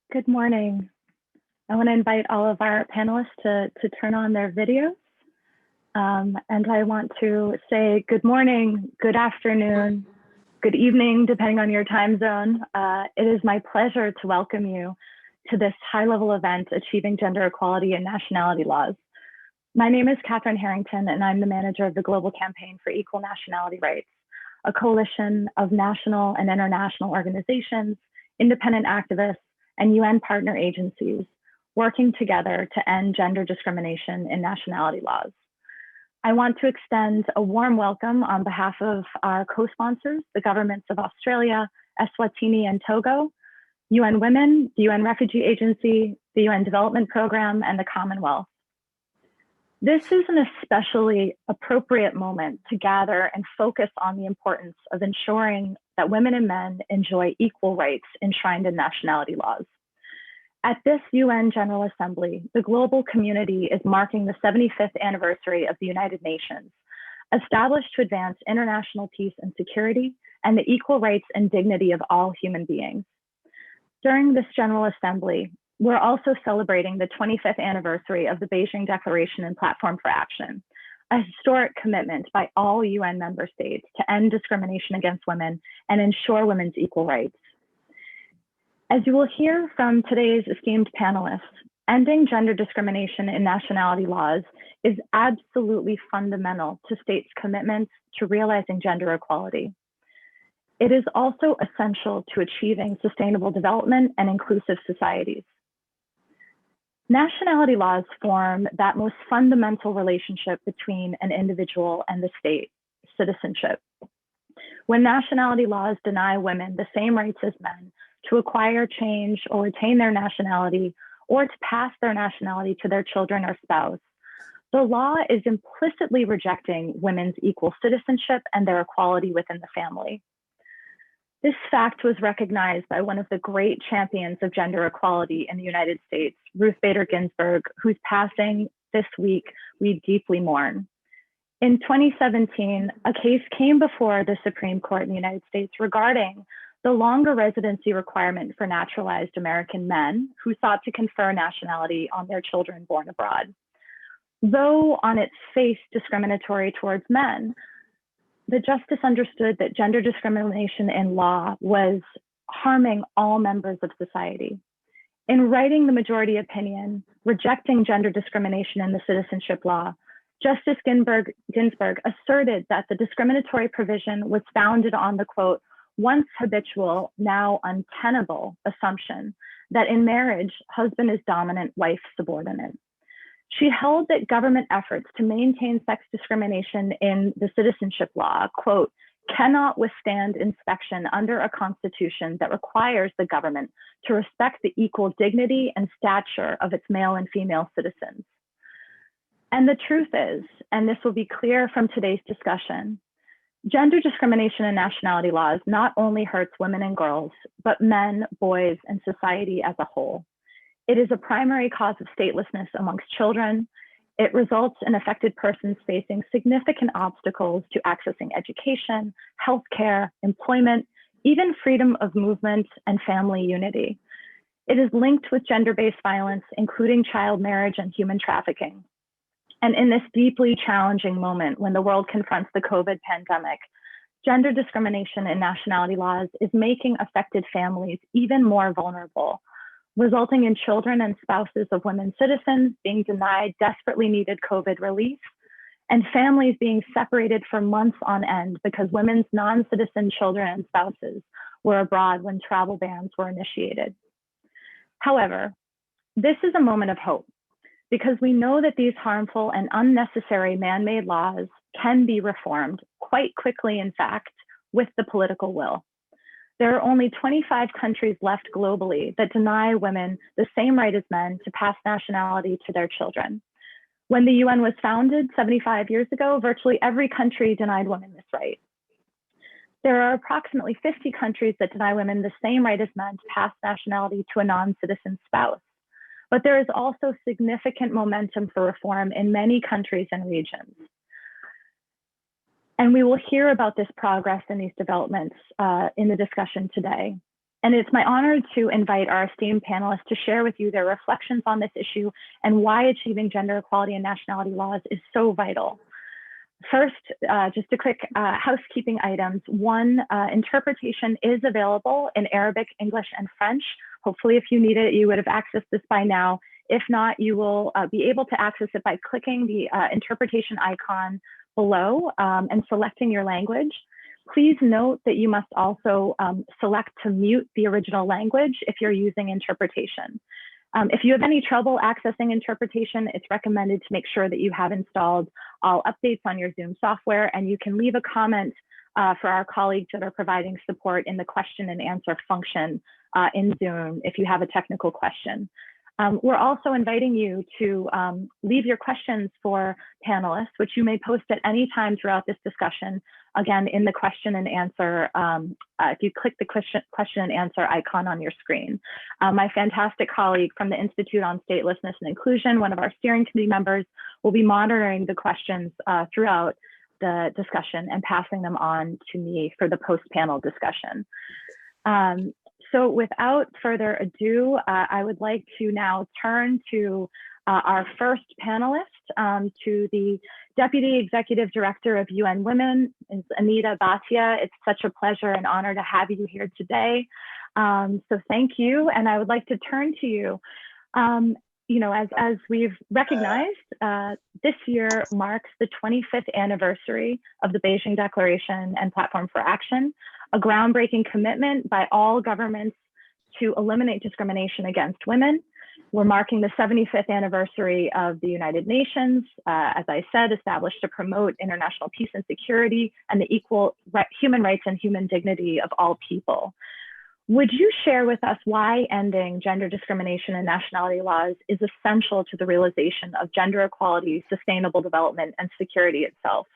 Good morning. I want to invite all of our panelists to turn on their videos. And I want to say good morning, good afternoon, good evening, depending on your time zone. It is my pleasure to welcome you to this high-level event, Achieving Gender Equality in Nationality Laws. My name is Catherine Harrington, and I'm the manager of the Global Campaign for Equal Nationality Rights, a coalition of national and international organizations, independent activists, and UN partner agencies working together to end gender discrimination in nationality laws. I want to extend a warm welcome on behalf of our co-sponsors, the governments of Australia, Eswatini, and Togo, UN Women, the UN Refugee Agency, the UN Development Program, and the Commonwealth. This is an especially appropriate moment to gather and focus on the importance of ensuring that women and men enjoy equal rights enshrined in nationality laws. At this UN General Assembly, the global community is marking the 75th anniversary of the United Nations, established to advance international peace and security and the equal rights and dignity of all human beings. During this General Assembly, we're also celebrating the 25th anniversary of the Beijing Declaration and Platform for Action, a historic commitment by all UN member states to end discrimination against women and ensure women's equal rights. As you will hear from today's esteemed panelists, ending gender discrimination in nationality laws is absolutely fundamental to states' commitments to realizing gender equality. It is also essential to achieving sustainable development and inclusive societies. Nationality laws form that most fundamental relationship between an individual and the state, citizenship. When nationality laws deny women the same rights as men to acquire, change, or retain their nationality, or to pass their nationality to their children or spouse, the law is implicitly rejecting women's equal citizenship and their equality within the family. This fact was recognized by one of the great champions of gender equality in the United States, Ruth Bader Ginsburg, whose passing this week we deeply mourn. In 2017, a case came before the Supreme Court in the United States regarding the longer residency requirement for naturalized American men who sought to confer nationality on their children born abroad. Though on its face discriminatory towards men, the justice understood that gender discrimination in law was harming all members of society. In writing the majority opinion, rejecting gender discrimination in the citizenship law, Justice Ginsburg asserted that the discriminatory provision was founded on the, quote, once habitual, now untenable assumption that in marriage, husband is dominant, wife subordinate. She held that government efforts to maintain sex discrimination in the citizenship law, quote, cannot withstand inspection under a constitution that requires the government to respect the equal dignity and stature of its male and female citizens. And the truth is, and this will be clear from today's discussion, gender discrimination in nationality laws not only hurts women and girls, but men, boys, and society as a whole. It is a primary cause of statelessness amongst children. It results in affected persons facing significant obstacles to accessing education, healthcare, employment, even freedom of movement and family unity. It is linked with gender-based violence, including child marriage and human trafficking. And in this deeply challenging moment when the world confronts the COVID pandemic, gender discrimination in nationality laws is making affected families even more vulnerable, resulting in children and spouses of women citizens being denied desperately needed COVID relief, and families being separated for months on end because women's non-citizen children and spouses were abroad when travel bans were initiated. However, this is a moment of hope because we know that these harmful and unnecessary man-made laws can be reformed quite quickly, in fact, with the political will. There are only 25 countries left globally that deny women the same right as men to pass nationality to their children. When the UN was founded 75 years ago, virtually every country denied women this right. There are approximately 50 countries that deny women the same right as men to pass nationality to a non-citizen spouse. But there is also significant momentum for reform in many countries and regions. And we will hear about this progress and these developments in the discussion today. And it's my honor to invite our esteemed panelists to share with you their reflections on this issue and why achieving gender equality in nationality laws is so vital. First, just a quick housekeeping items. One, interpretation is available in Arabic, English, and French. Hopefully, if you need it, you would have accessed this by now. If not, you will be able to access it by clicking the interpretation icon below and selecting your language. Please note that you must also select to mute the original language if you're using interpretation. If you have any trouble accessing interpretation, it's recommended to make sure that you have installed all updates on your Zoom software, and you can leave a comment for our colleagues that are providing support in the question and answer function in Zoom if you have a technical question. We're also inviting you to leave your questions for panelists, which you may post at any time throughout this discussion, again, in the question and answer, if you click the question and answer icon on your screen. My fantastic colleague from the Institute on Statelessness and Inclusion, one of our steering committee members, will be monitoring the questions throughout the discussion and passing them on to me for the post-panel discussion. So without further ado, I would like to now turn to our first panelist, to the Deputy Executive Director of UN Women, Anita Bhatia. It's such a pleasure and honor to have you here today. So thank you, and I would like to turn to you. You know, as we've recognized, this year marks the 25th anniversary of the Beijing Declaration and Platform for Action, a groundbreaking commitment by all governments to eliminate discrimination against women. We're marking the 75th anniversary of the United Nations, as I said, established to promote international peace and security and the equal human rights and human dignity of all people. Would you share with us why ending gender discrimination in nationality laws is essential to the realization of gender equality, sustainable development, and security itself?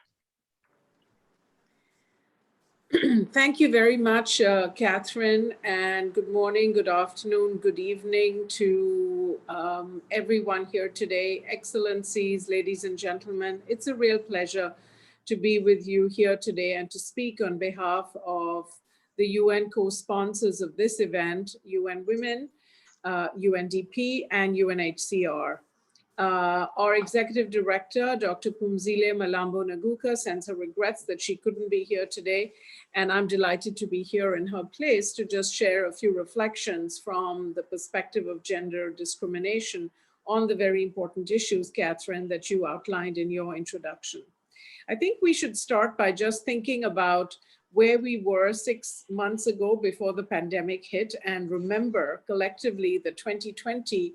Thank you very much, Catherine, and good morning, good afternoon, good evening to everyone here today. Excellencies, ladies and gentlemen, it's a real pleasure to be with you here today and to speak on behalf of the UN co-sponsors of this event, UN Women, UNDP, and UNHCR. Our executive director, Dr. Phumzile Malambo Naguka, sends her regrets that she couldn't be here today, and I'm delighted to be here in her place to just share a few reflections from the perspective of gender discrimination on the very important issues, Catherine, that you outlined in your introduction. I think we should start by just thinking about where we were 6 months ago before the pandemic hit, and remember collectively that 2020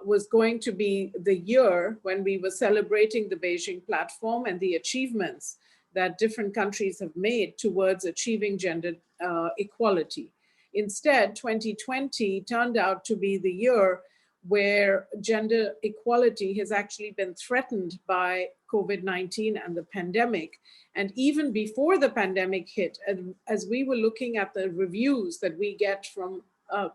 was going to be the year when we were celebrating the Beijing platform and the achievements that different countries have made towards achieving gender equality. Instead, 2020 turned out to be the year where gender equality has actually been threatened by COVID-19 and the pandemic. And even before the pandemic hit, as we were looking at the reviews that we get from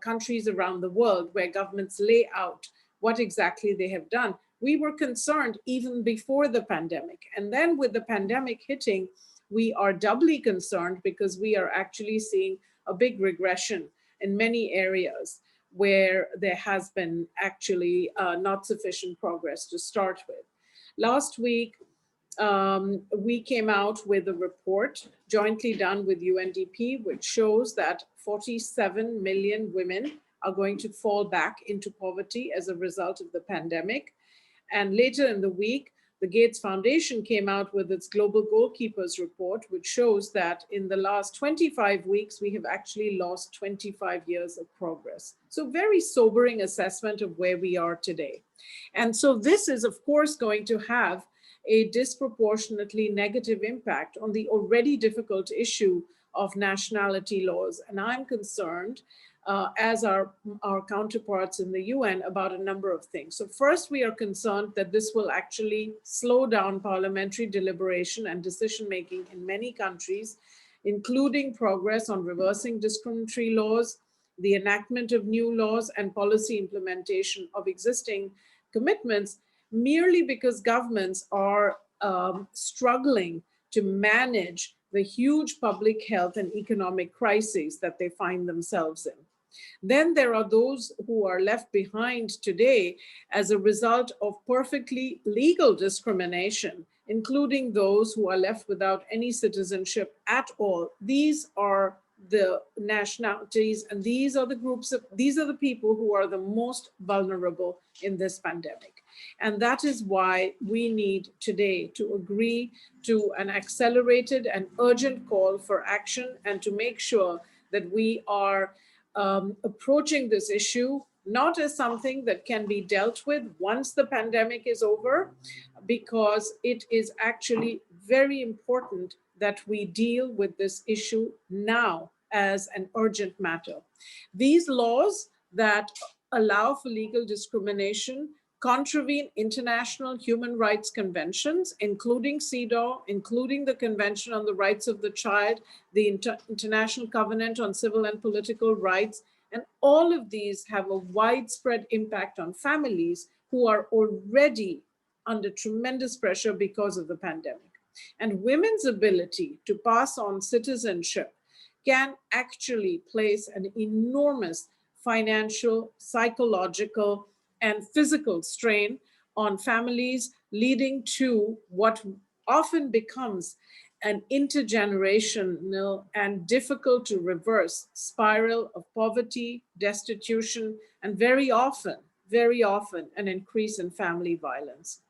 countries around the world where governments lay out what exactly they have done, we were concerned even before the pandemic. And then with the pandemic hitting, we are doubly concerned because we are actually seeing a big regression in many areas where there has been actually not sufficient progress to start with. Last week, we came out with a report jointly done with UNDP, which shows that 47 million women are going to fall back into poverty as a result of the pandemic. And later in the week, the Gates Foundation came out with its Global Goalkeepers report, which shows that in the last 25 weeks, we have actually lost 25 years of progress. So very sobering assessment of where we are today. And so this is, of course, going to have a disproportionately negative impact on the already difficult issue of nationality laws. And I'm concerned, as our counterparts in the UN, about a number of things. So first, we are concerned that this will actually slow down parliamentary deliberation and decision-making in many countries, including progress on reversing discriminatory laws, the enactment of new laws, and policy implementation of existing commitments, merely because governments are struggling to manage the huge public health and economic crises that they find themselves in. Then there are those who are left behind today as a result of perfectly legal discrimination, including those who are left without any citizenship at all. These are the nationalities, and these are the people who are the most vulnerable in this pandemic. And that is why we need today to agree to an accelerated and urgent call for action, and to make sure that we are approaching this issue not as something that can be dealt with once the pandemic is over, because it is actually very important that we deal with this issue now as an urgent matter. These laws that allow for legal discrimination contravene international human rights conventions, including CEDAW, including the Convention on the Rights of the Child, the International Covenant on Civil and Political Rights, and all of these have a widespread impact on families who are already under tremendous pressure because of the pandemic. And women's ability to pass on citizenship can actually place an enormous financial, psychological, and physical strain on families, leading to what often becomes an intergenerational and difficult to reverse spiral of poverty, destitution, and very often, an increase in family violence.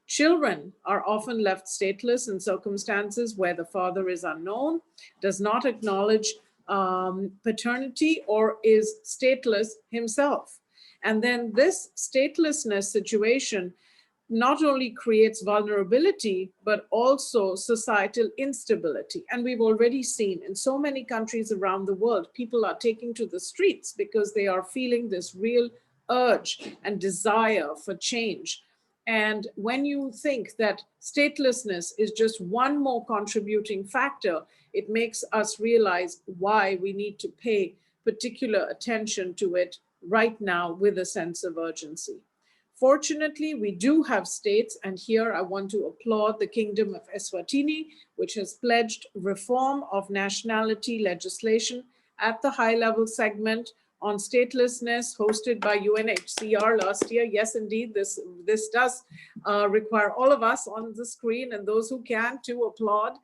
Children are often left stateless in circumstances where the father is unknown, does not acknowledge paternity, or is stateless himself. And then this statelessness situation not only creates vulnerability, but also societal instability. And we've already seen in so many countries around the world, people are taking to the streets because they are feeling this real urge and desire for change. And when you think that statelessness is just one more contributing factor, it makes us realize why we need to pay particular attention to it right now with a sense of urgency. Fortunately, we do have states, and here I want to applaud the Kingdom of Eswatini, which has pledged reform of nationality legislation at the high-level segment on statelessness hosted by UNHCR last year. Yes, indeed, this does require all of us on the screen and those who can to applaud.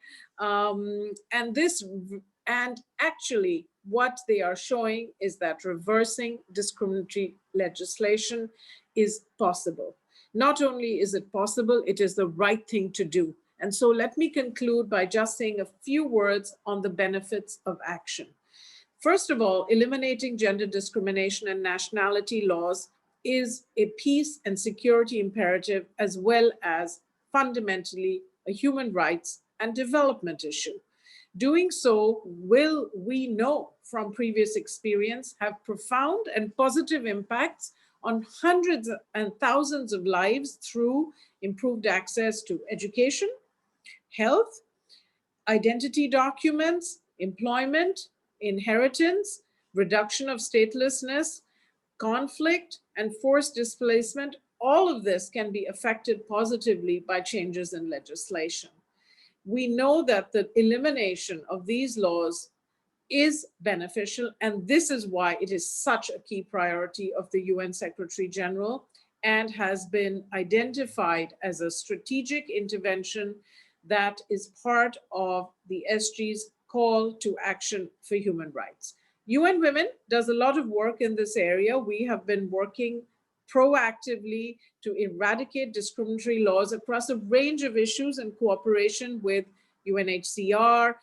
And actually, what they are showing is that reversing discriminatory legislation is possible. Not only is it possible, it is the right thing to do. And so let me conclude by just saying a few words on the benefits of action. First of all, eliminating gender discrimination and nationality laws is a peace and security imperative, as well as fundamentally a human rights and development issue. Doing so will, we know from previous experience, have profound and positive impacts on hundreds and thousands of lives through improved access to education, health, identity documents, employment, inheritance, reduction of statelessness, conflict, and forced displacement. All of this can be affected positively by changes in legislation. We know that the elimination of these laws is beneficial, and this is why it is such a key priority of the UN Secretary General and has been identified as a strategic intervention that is part of the SG's call to action for human rights. UN Women does a lot of work in this area. We have been working proactively to eradicate discriminatory laws across a range of issues in cooperation with UNHCR,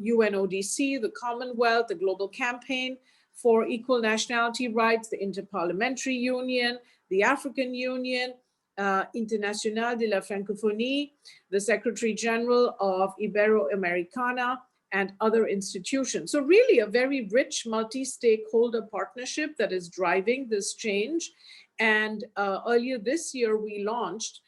UNODC, the Commonwealth, the Global Campaign for Equal Nationality Rights, the Interparliamentary Union, the African Union, Internationale de la Francophonie, the Secretary General of Ibero-Americana, and other institutions. So really a very rich multi-stakeholder partnership that is driving this change. And earlier this year, we launched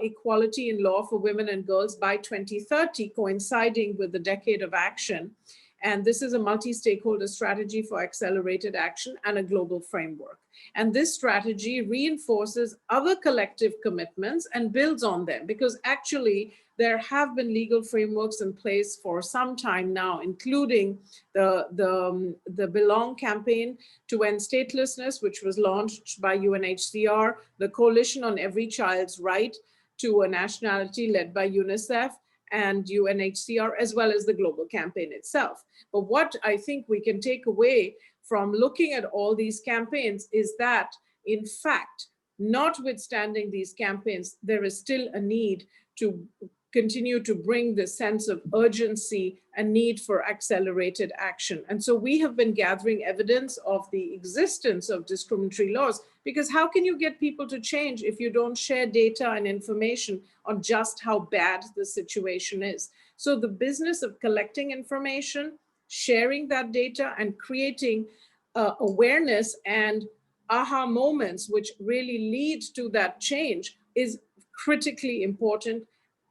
Equality in Law for Women and Girls by 2030, coinciding with the Decade of Action. And this is a multi-stakeholder strategy for accelerated action and a global framework. And this strategy reinforces other collective commitments and builds on them, because actually there have been legal frameworks in place for some time now, including the Belong campaign to end statelessness, which was launched by UNHCR, the Coalition on Every Child's Right to a Nationality led by UNICEF and UNHCR, as well as the global campaign itself. But what I think we can take away from looking at all these campaigns is that, in fact, notwithstanding these campaigns, there is still a need to continue to bring the sense of urgency and need for accelerated action. And so we have been gathering evidence of the existence of discriminatory laws, because how can you get people to change if you don't share data and information on just how bad the situation is? So the business of collecting information, sharing that data, and creating awareness and aha moments which really lead to that change is critically important,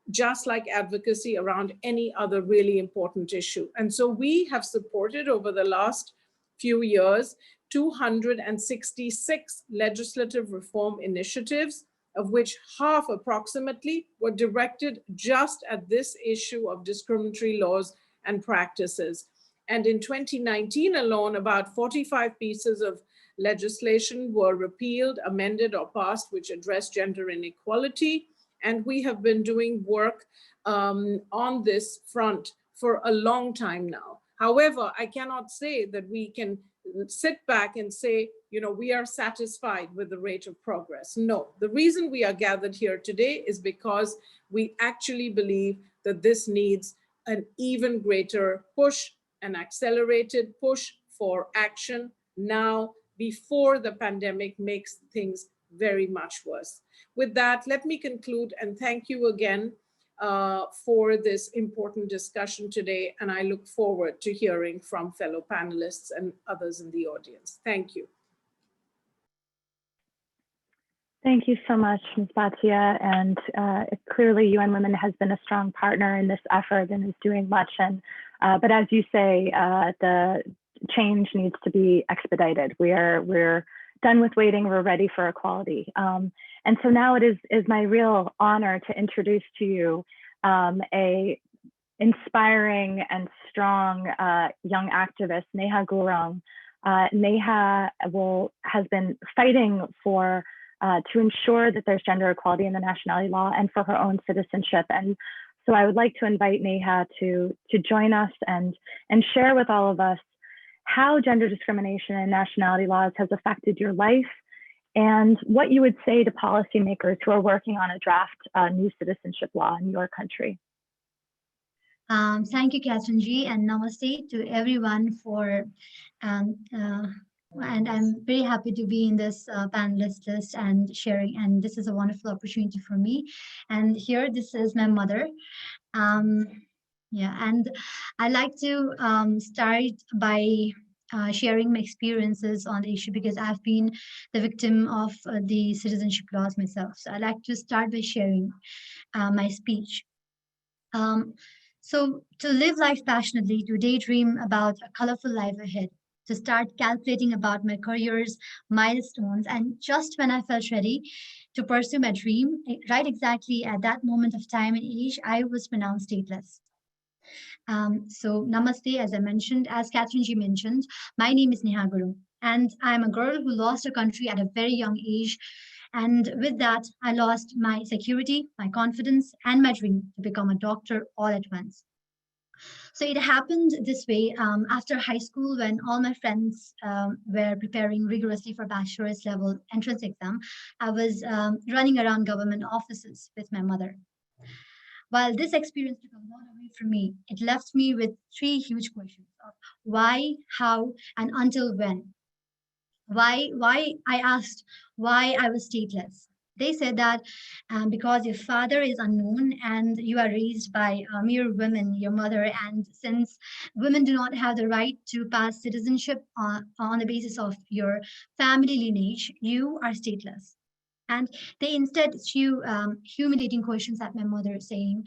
just like advocacy around any other really important issue. And so we have supported over the last few years 266 legislative reform initiatives, of which half approximately were directed just at this issue of discriminatory laws and practices. And in 2019 alone, about 45 pieces of legislation were repealed, amended, or passed, which address gender inequality. And we have been doing work on this front for a long time now. However, I cannot say that we can sit back and say, you know, we are satisfied with the rate of progress. No, the reason we are gathered here today is because we actually believe that this needs an even greater push, an accelerated push for action now, before the pandemic makes things very much worse. With that, let me conclude and thank you again for this important discussion today. And I look forward to hearing from fellow panelists and others in the audience. Thank you. Thank you so much, Ms. Bhatia. And clearly UN Women has been a strong partner in this effort and is doing much. And but as you say, the change needs to be expedited. We're done with waiting, we're ready for equality. And so now it is my real honor to introduce to you a inspiring and strong young activist, Neha Gurong. Neha has been fighting for to ensure that there's gender equality in the nationality law and for her own citizenship. And so I would like to invite Neha to join us and share with all of us how gender discrimination in nationality laws has affected your life, and what you would say to policymakers who are working on a draft new citizenship law in your country. Thank you, Catherine G, and namaste to everyone and I'm very happy to be in this panelist list and sharing, and this is a wonderful opportunity for me. And here, this is my mother. And I like to start by sharing my experiences on the issue, because I've been the victim of the citizenship laws myself. So I like to start by sharing my speech. So to live life passionately, to daydream about a colorful life ahead, to start calculating about my career's milestones, and just when I felt ready to pursue my dream, right exactly at that moment of time and age, I was pronounced stateless. So namaste, as I mentioned, as Catherine G mentioned, my name is Neha Gurong, and I'm a girl who lost her country at a very young age. And with that, I lost my security, my confidence, and my dream to become a doctor all at once. So it happened this way after high school, when all my friends were preparing rigorously for bachelor's level entrance exam. I was running around government offices with my mother. While this experience took a lot away from me, it left me with three huge questions of why, how, and until when. Why I asked why I was stateless. They said that because your father is unknown and you are raised by mere women, your mother, and since women do not have the right to pass citizenship on the basis of your family lineage, you are stateless. And they instead threw humiliating questions at my mother, saying,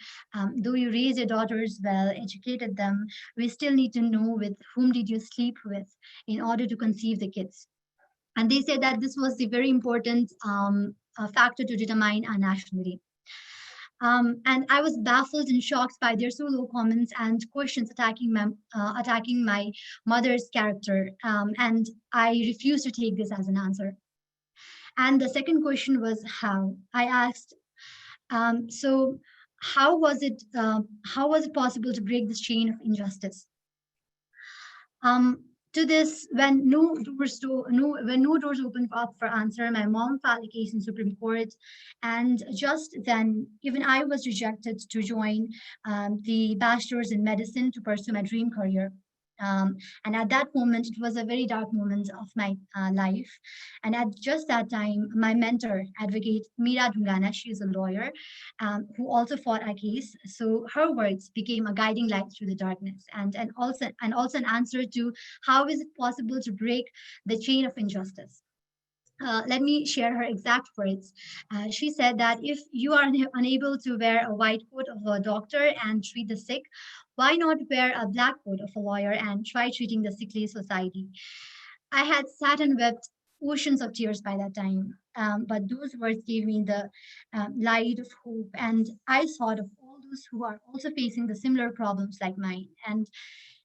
though you raised your daughters well, educated them, we still need to know with whom did you sleep with in order to conceive the kids. And they said that this was the very important factor to determine our nationality. And I was baffled and shocked by their solo comments and questions attacking my mother's character. And I refused to take this as an answer. And the second question was how. I asked, so how was it possible to break this chain of injustice? To this, when no doors opened up for answer, my mom filed a case in Supreme Court, and just then, even I was rejected to join the bachelor's in medicine to pursue my dream career. And at that moment, it was a very dark moment of my life. And at just that time, my mentor, advocate Meera Dhungana, she is a lawyer who also fought our case. So her words became a guiding light through the darkness, and also an answer to how is it possible to break the chain of injustice. Let me share her exact words. She said that if you are unable to wear a white coat of a doctor and treat the sick, why not wear a black coat of a lawyer and try treating the sickly society? I had sat and wept oceans of tears by that time. But those words gave me the light of hope. And I thought of all those who are also facing the similar problems like mine. And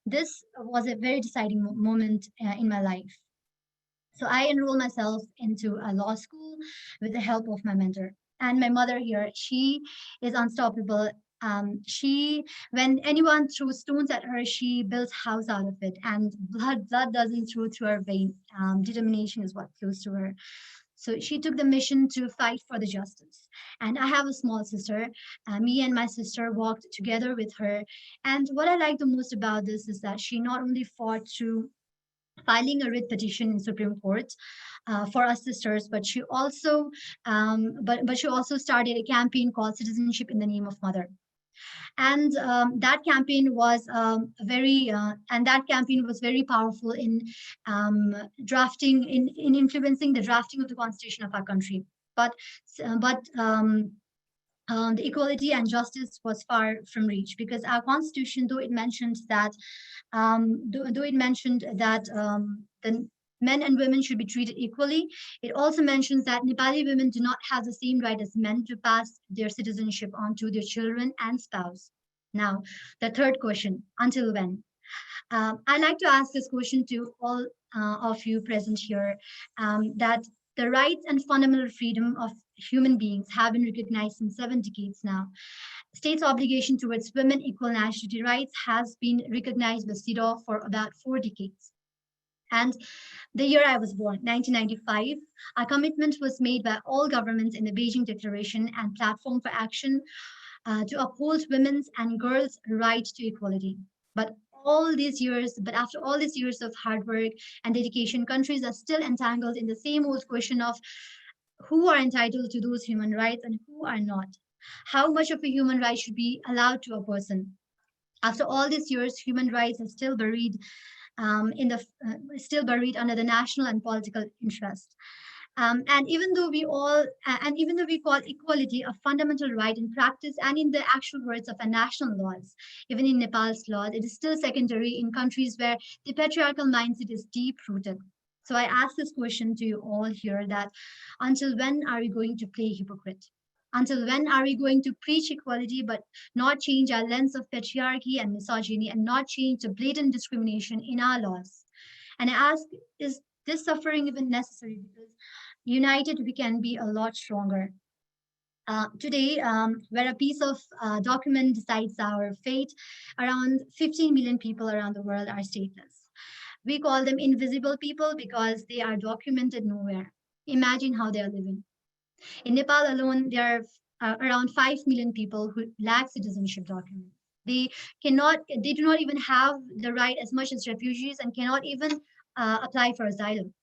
this was a very deciding moment in my life. So I enrolled myself into a law school with the help of my mentor. And my mother here, she is unstoppable. When anyone throws stones at her, she builds house out of it. And blood doesn't flow through her veins. Determination is what flows through her. So she took the mission to fight for the justice. And I have a small sister. Me and my sister walked together with her. And what I like the most about this is that she not only fought through filing a writ petition in Supreme Court for us sisters, but she also started a campaign called Citizenship in the Name of Mother. And that campaign was very powerful in influencing the drafting of the constitution of our country. But the equality and justice was far from reach, because our constitution, though it mentioned that the men and women should be treated equally, it also mentions that Nepali women do not have the same right as men to pass their citizenship on to their children and spouse. Now, the third question, until when? I'd like to ask this question to all of you present here, that the rights and fundamental freedom of human beings have been recognized in 7 decades now. States' obligation towards women equal nationality rights has been recognized by CEDAW for about 4 decades. And the year I was born, 1995, a commitment was made by all governments in the Beijing Declaration and Platform for Action to uphold women's and girls' right to equality. But after all these years of hard work and dedication, countries are still entangled in the same old question of who are entitled to those human rights and who are not. How much of a human right should be allowed to a person? After all these years, human rights are still buried under the national and political interest. And even though we call equality a fundamental right in practice and in the actual words of our national laws, even in Nepal's laws, it is still secondary in countries where the patriarchal mindset is deep rooted. So I ask this question to you all here, that until when are we going to play hypocrite? Until when are we going to preach equality but not change our lens of patriarchy and misogyny, and not change the blatant discrimination in our laws? And I ask, is this suffering even necessary? Because united we can be a lot stronger. Today, where a piece of document decides our fate, around 15 million people around the world are stateless. We call them invisible people because they are documented nowhere. Imagine how they are living. In Nepal alone, there are around 5 million people who lack citizenship documents. They do not even have the right as much as refugees, and cannot even apply for asylum.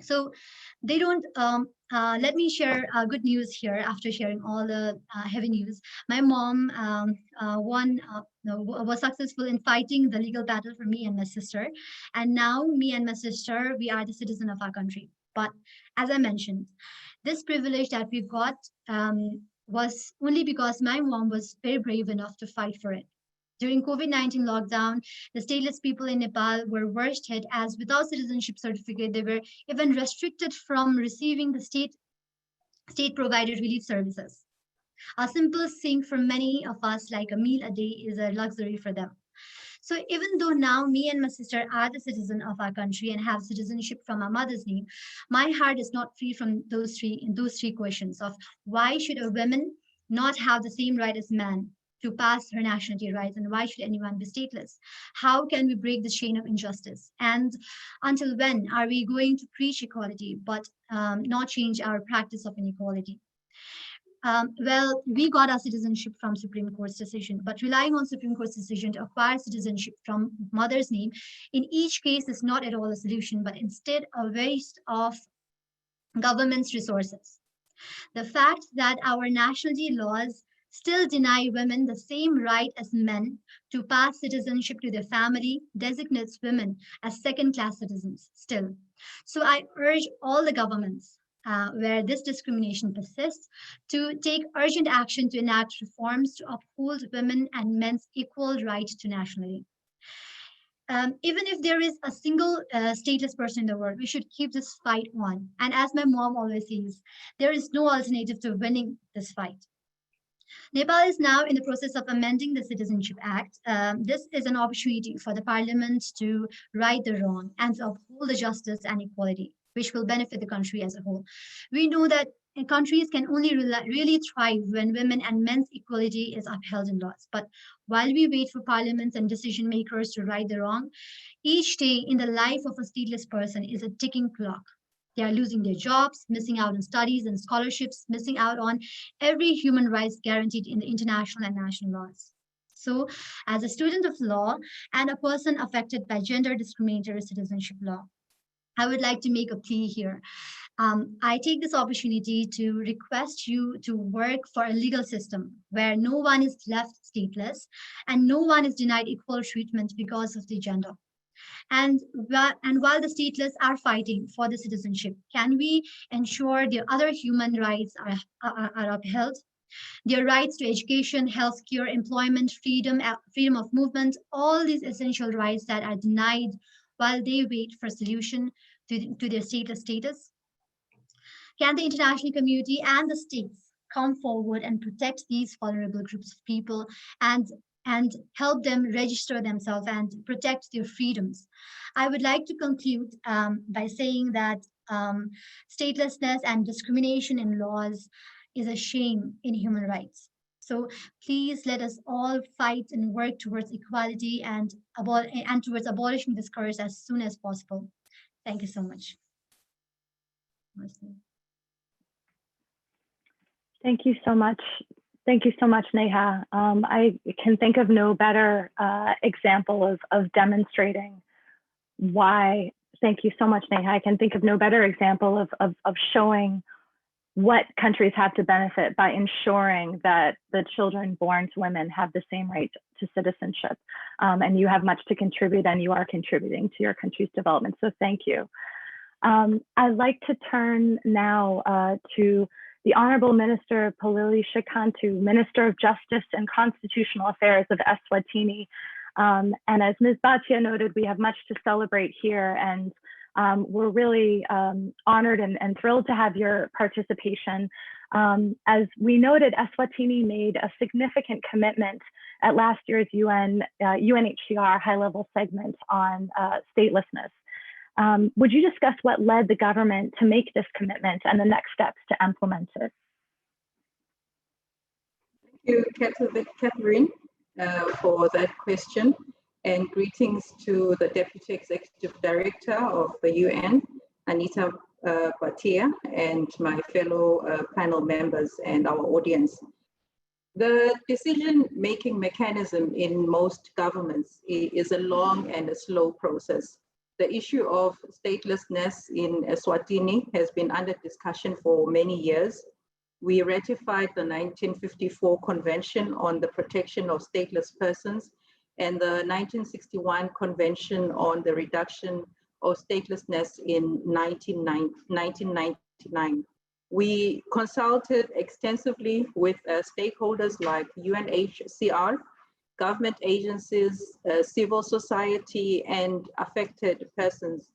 So they don't. Let me share good news here. After sharing all the heavy news, my mom was successful in fighting the legal battle for me and my sister, and now me and my sister, we are the citizen of our country. But as I mentioned, This privilege that we got was only because my mom was very brave enough to fight for it. During COVID-19 lockdown, the stateless people in Nepal were worst hit, as without citizenship certificate, they were even restricted from receiving the state-provided relief services. A simple thing for many of us, like a meal a day, is a luxury for them. So even though now me and my sister are the citizen of our country and have citizenship from our mother's name, my heart is not free from those three questions of why should a woman not have the same right as man to pass her nationality rights, and why should anyone be stateless? How can we break the chain of injustice? And until when are we going to preach equality but not change our practice of inequality? Well, we got our citizenship from Supreme Court's decision, but relying on Supreme Court's decision to acquire citizenship from mother's name in each case is not at all a solution, but instead a waste of government's resources. The fact that our nationality laws still deny women the same right as men to pass citizenship to their family designates women as second-class citizens still. So I urge all the governments where this discrimination persists to take urgent action to enact reforms to uphold women and men's equal right to nationality. Even if there is a single stateless person in the world, we should keep this fight on. And as my mom always says, there is no alternative to winning this fight. Nepal is now in the process of amending the Citizenship Act. This is an opportunity for the parliament to right the wrong and to uphold the justice and equality, which will benefit the country as a whole. We know that countries can only really thrive when women and men's equality is upheld in laws. But while we wait for parliaments and decision makers to right the wrong, each day in the life of a stateless person is a ticking clock. They are losing their jobs, missing out on studies and scholarships, missing out on every human rights guaranteed in the international and national laws. So, as a student of law and a person affected by gender-discriminatory citizenship law, I would like to make a plea here. I take this opportunity to request you to work for a legal system where no one is left stateless and no one is denied equal treatment because of their gender. And while the stateless are fighting for the citizenship, can we ensure their other human rights are upheld? Their rights to education, healthcare, employment, freedom of movement, all these essential rights that are denied while they wait for a solution to their stateless status? Can the international community and the states come forward and protect these vulnerable groups of people and help them register themselves and protect their freedoms? I would like to conclude by saying that statelessness and discrimination in laws is a shame in human rights. So please let us all fight and work towards equality and towards abolishing this curse as soon as possible. Thank you so much. Thank you so much. Thank you so much, Neha. I can think of no better example of demonstrating why. Thank you so much, Neha. I can think of no better example of showing what countries have to benefit by ensuring that the children born to women have the same right to citizenship. And you have much to contribute, and you are contributing to your country's development. So thank you. I'd like to turn now to the Honorable Minister Palili Shikantu, Minister of Justice and Constitutional Affairs of Eswatini. And as Ms. Bhatia noted, we have much to celebrate here, and we're really honored and thrilled to have your participation. As we noted, Eswatini made a significant commitment at last year's UNHCR high-level segment on statelessness. Would you discuss what led the government to make this commitment and the next steps to implement it? Thank you, Catherine, for that question, and greetings to the Deputy Executive Director of the UN, Anita Bhatia, and my fellow panel members and our audience. The decision-making mechanism in most governments is a long and a slow process. The issue of statelessness in Eswatini has been under discussion for many years. We ratified the 1954 Convention on the Protection of Stateless Persons and the 1961 Convention on the Reduction of Statelessness in 1999. We consulted extensively with stakeholders like UNHCR, government agencies, civil society, and affected persons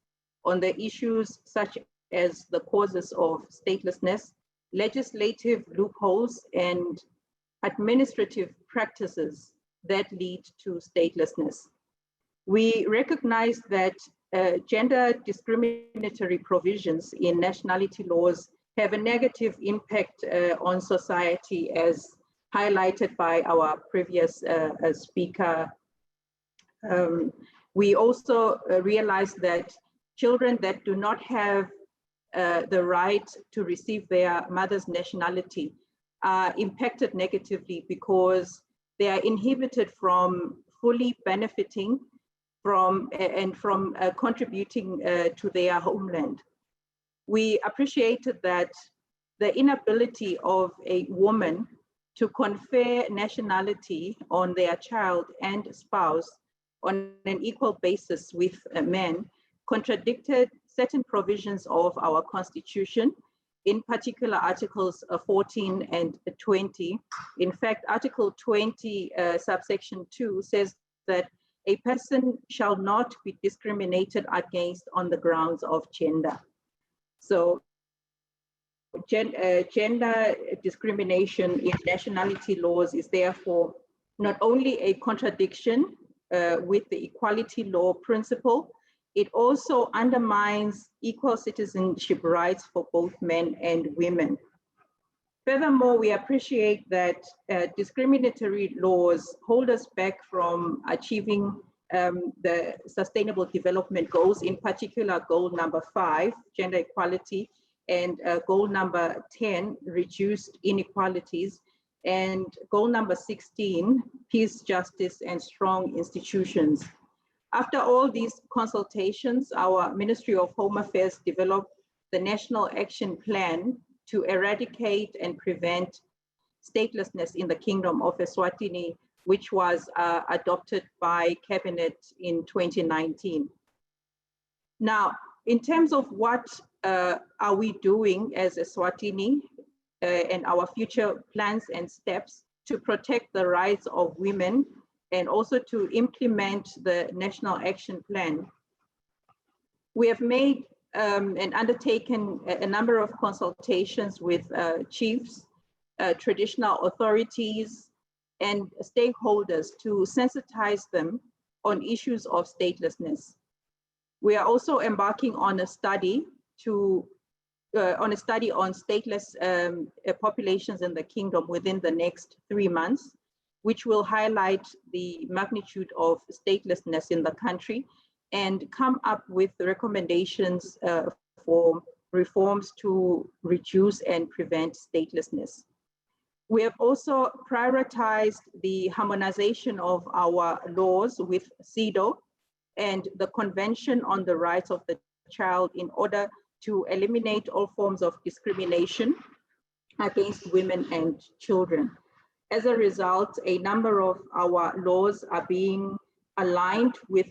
on the issues such as the causes of statelessness, legislative loopholes, and administrative practices that lead to statelessness. We recognize that gender discriminatory provisions in nationality laws have a negative impact on society, as highlighted by our previous speaker. We also realize that children that do not have the right to receive their mother's nationality are impacted negatively because they are inhibited from fully benefiting from contributing to their homeland. We appreciated that the inability of a woman to confer nationality on their child and spouse on an equal basis with a man contradicted certain provisions of our Constitution, in particular Articles 14 and 20. In fact, Article 20, subsection 2 says that a person shall not be discriminated against on the grounds of gender. So gender discrimination in nationality laws is therefore not only a contradiction with the equality law principle, it also undermines equal citizenship rights for both men and women. Furthermore, we appreciate that discriminatory laws hold us back from achieving the Sustainable Development Goals, in particular goal number 5, gender equality, and goal number 10, reduced inequalities, and goal number 16, peace, justice, and strong institutions. After all these consultations, our Ministry of Home Affairs developed the National Action Plan to eradicate and prevent statelessness in the Kingdom of Eswatini, which was adopted by Cabinet in 2019. Now, in terms of what are we doing as Eswatini and our future plans and steps to protect the rights of women and also to implement the National Action Plan, we have made and undertaken a number of consultations with chiefs, traditional authorities, and stakeholders to sensitize them on issues of statelessness. We are also embarking on a study on stateless populations in the kingdom within the next 3 months, which will highlight the magnitude of statelessness in the country and come up with recommendations for reforms to reduce and prevent statelessness. We have also prioritized the harmonization of our laws with CEDAW and the Convention on the Rights of the Child in order to eliminate all forms of discrimination against women and children. As a result, a number of our laws are being aligned with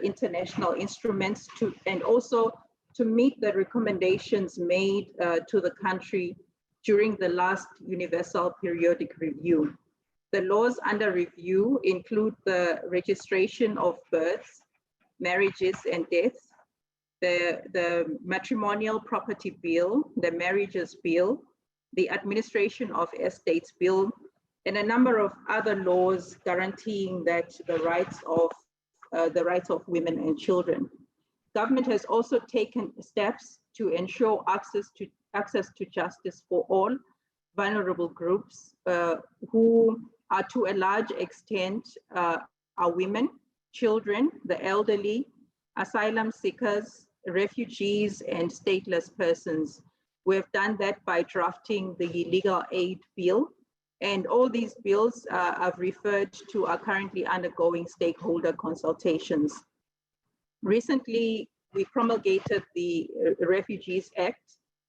international instruments and also to meet the recommendations made to the country during the last Universal Periodic Review. The laws under review include the registration of births, marriages, and deaths, the Matrimonial Property Bill, the Marriages Bill, the Administration of Estates Bill, and a number of other laws guaranteeing that the rights of women and children. Government has also taken steps to ensure access to justice for all vulnerable groups who are to a large extent are women, children, the elderly, asylum seekers, refugees, and stateless persons. We have done that by drafting the Legal Aid Bill, and all these bills I've referred to are currently undergoing stakeholder consultations. Recently, we promulgated the Refugees Act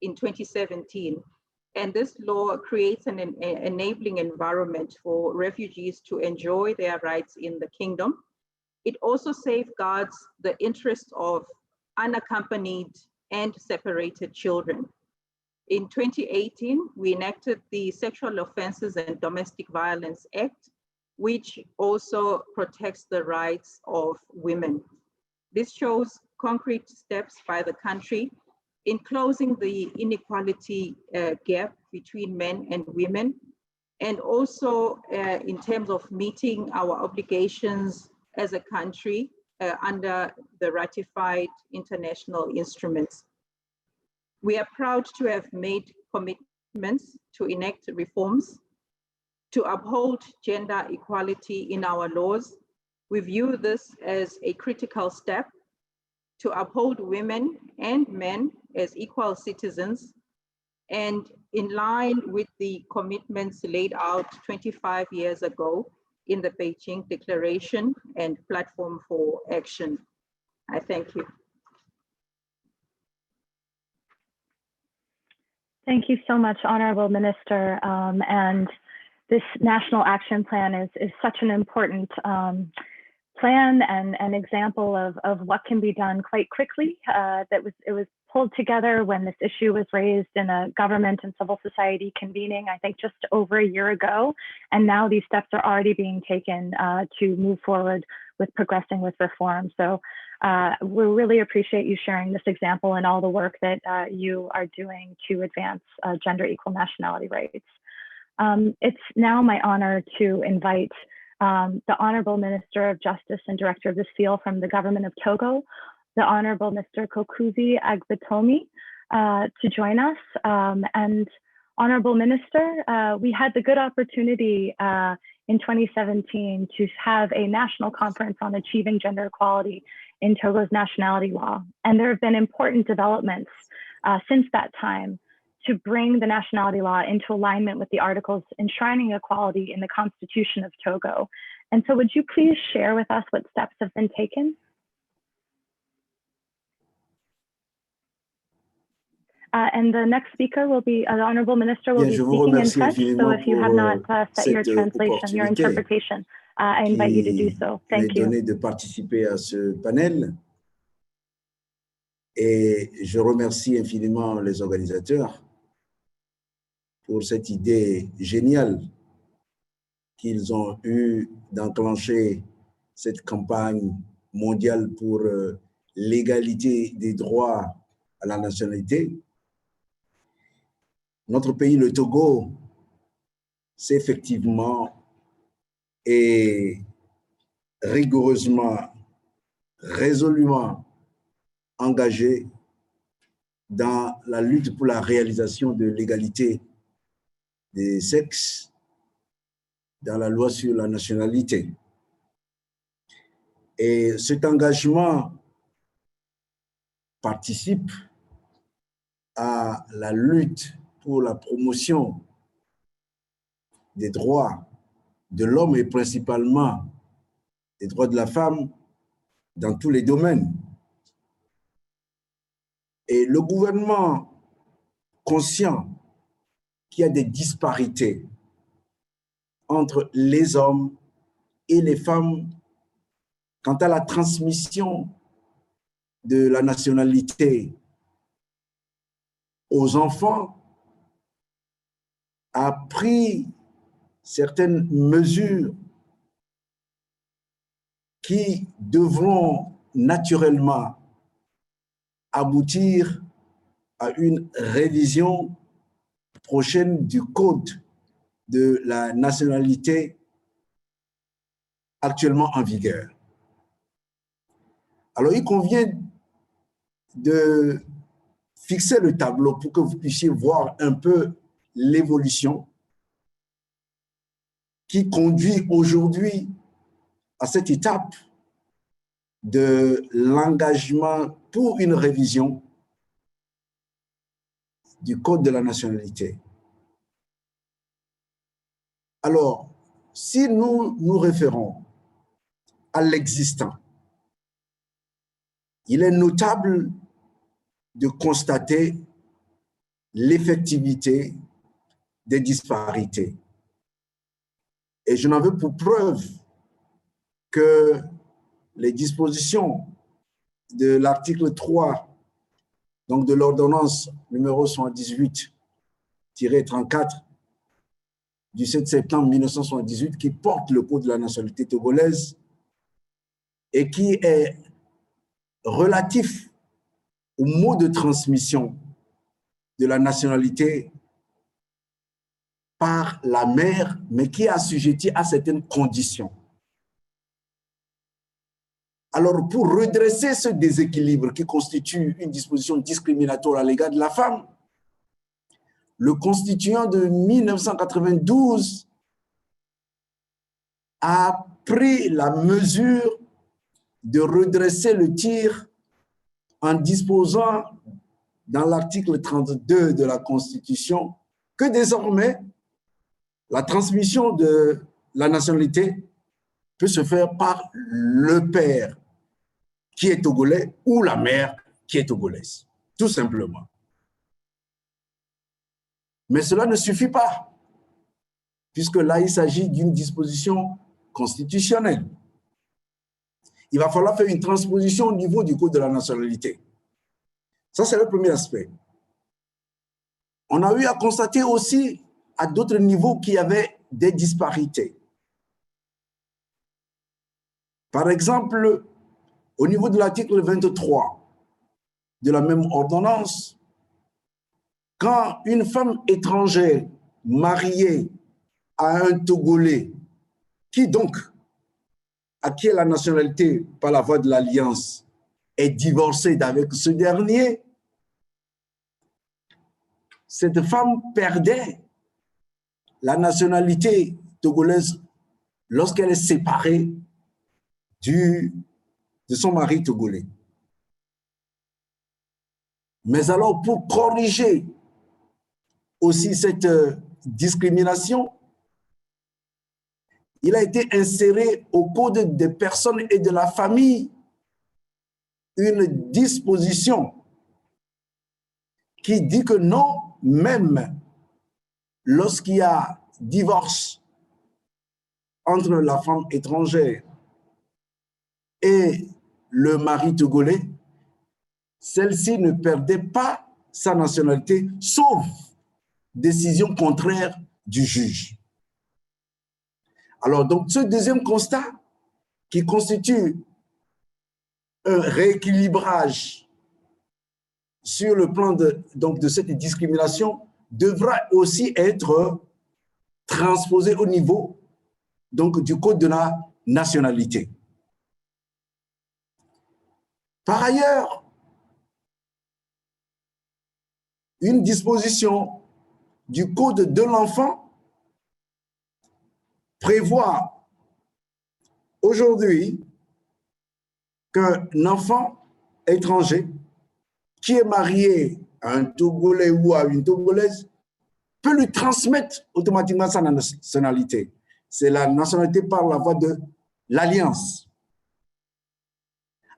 in 2017, and this law creates an enabling environment for refugees to enjoy their rights in the kingdom. It also safeguards the interests of unaccompanied and separated children. In 2018, we enacted the Sexual Offences and Domestic Violence Act, which also protects the rights of women. This shows concrete steps by the country in closing the inequality gap between men and women, and also in terms of meeting our obligations as a country under the ratified international instruments. We are proud to have made commitments to enact reforms to uphold gender equality in our laws. We view this as a critical step to uphold women and men as equal citizens, and in line with the commitments laid out 25 years ago in the Beijing Declaration and Platform for Action. I thank you. Thank you so much, Honorable Minister. And this National Action Plan is such an important plan and an example of what can be done quite quickly. It was pulled together when this issue was raised in a government and civil society convening, I think just over a year ago. And now these steps are already being taken to move forward with progressing with reform. So we really appreciate you sharing this example and all the work that you are doing to advance gender equal nationality rights. It's now my honor to invite the Honorable Minister of Justice and Director of the Seal from the Government of Togo, the Honorable Mr. Kokuzi Agbetomi, to join us. And Honorable Minister, we had the good opportunity in 2017 to have a national conference on achieving gender equality in Togo's nationality law. And there have been important developments since that time to bring the nationality law into alignment with the articles enshrining equality in the Constitution of Togo. And so would you please share with us what steps have been taken? And the next speaker will be, the Honorable Minister will be speaking in French, so if you have not set your translation, your interpretation, I invite you to do so. Thank you. Donné de participer à ce panel. Et je remercie infiniment les organisateurs pour cette idée géniale qu'ils ont eue d'enclencher cette campagne mondiale pour l'égalité des droits à la nationalité. Notre pays, le Togo, s'est effectivement et rigoureusement, résolument engagé dans la lutte pour la réalisation de l'égalité des sexes dans la loi sur la nationalité. Et cet engagement participe à la lutte pour la promotion des droits de l'homme et principalement des droits de la femme dans tous les domaines. Et le gouvernement, conscient qu'il y a des disparités entre les hommes et les femmes quant à la transmission de la nationalité aux enfants, a pris certaines mesures qui devront naturellement aboutir à une révision prochaine du code de la nationalité actuellement en vigueur. Alors, il convient de fixer le tableau pour que vous puissiez voir un peu l'évolution qui conduit aujourd'hui à cette étape de l'engagement pour une révision du Code de la nationalité. Alors, si nous nous référons à l'existant, il est notable de constater l'effectivité des disparités. Et je n'en veux pour preuve que les dispositions de l'article 3, donc de l'ordonnance numéro 118 34 du 7 septembre 1978 qui porte le code de la nationalité togolaise et qui est relatif au mode de transmission de la nationalité par la mère, mais qui est assujetti à certaines conditions. Alors, pour redresser ce déséquilibre qui constitue une disposition discriminatoire à l'égard de la femme, le constituant de 1992 a pris la mesure de redresser le tir en disposant dans l'article 32 de la Constitution que désormais la transmission de la nationalité peut se faire par le père qui est togolais ou la mère qui est togolaise, tout simplement. Mais cela ne suffit pas, puisque là, il s'agit d'une disposition constitutionnelle. Il va falloir faire une transposition au niveau du Code de la nationalité. Ça, c'est le premier aspect. On a eu à constater aussi, à d'autres niveaux, qu'il y avait des disparités. Par exemple, au niveau de l'article 23 de la même ordonnance, quand une femme étrangère mariée à un Togolais, qui donc acquiert la nationalité par la voie de l'alliance, est divorcée d'avec ce dernier, cette femme perdait la nationalité togolaise lorsqu'elle est séparée de son mari togolais. Mais alors, pour corriger aussi cette discrimination, il a été inséré au Code des personnes et de la famille une disposition qui dit que non, même lorsqu'il y a divorce entre la femme étrangère et le mari togolais, celle-ci ne perdait pas sa nationalité, sauf décision contraire du juge. Alors, donc, ce deuxième constat, qui constitue un rééquilibrage sur le plan de cette discrimination, devra aussi être transposé au niveau du Code de la nationalité. Par ailleurs, une disposition du Code de l'enfant prévoit aujourd'hui qu'un enfant étranger qui est marié à un Togolais ou à une Togolaise peut lui transmettre automatiquement sa nationalité. C'est la nationalité par la voie de l'alliance.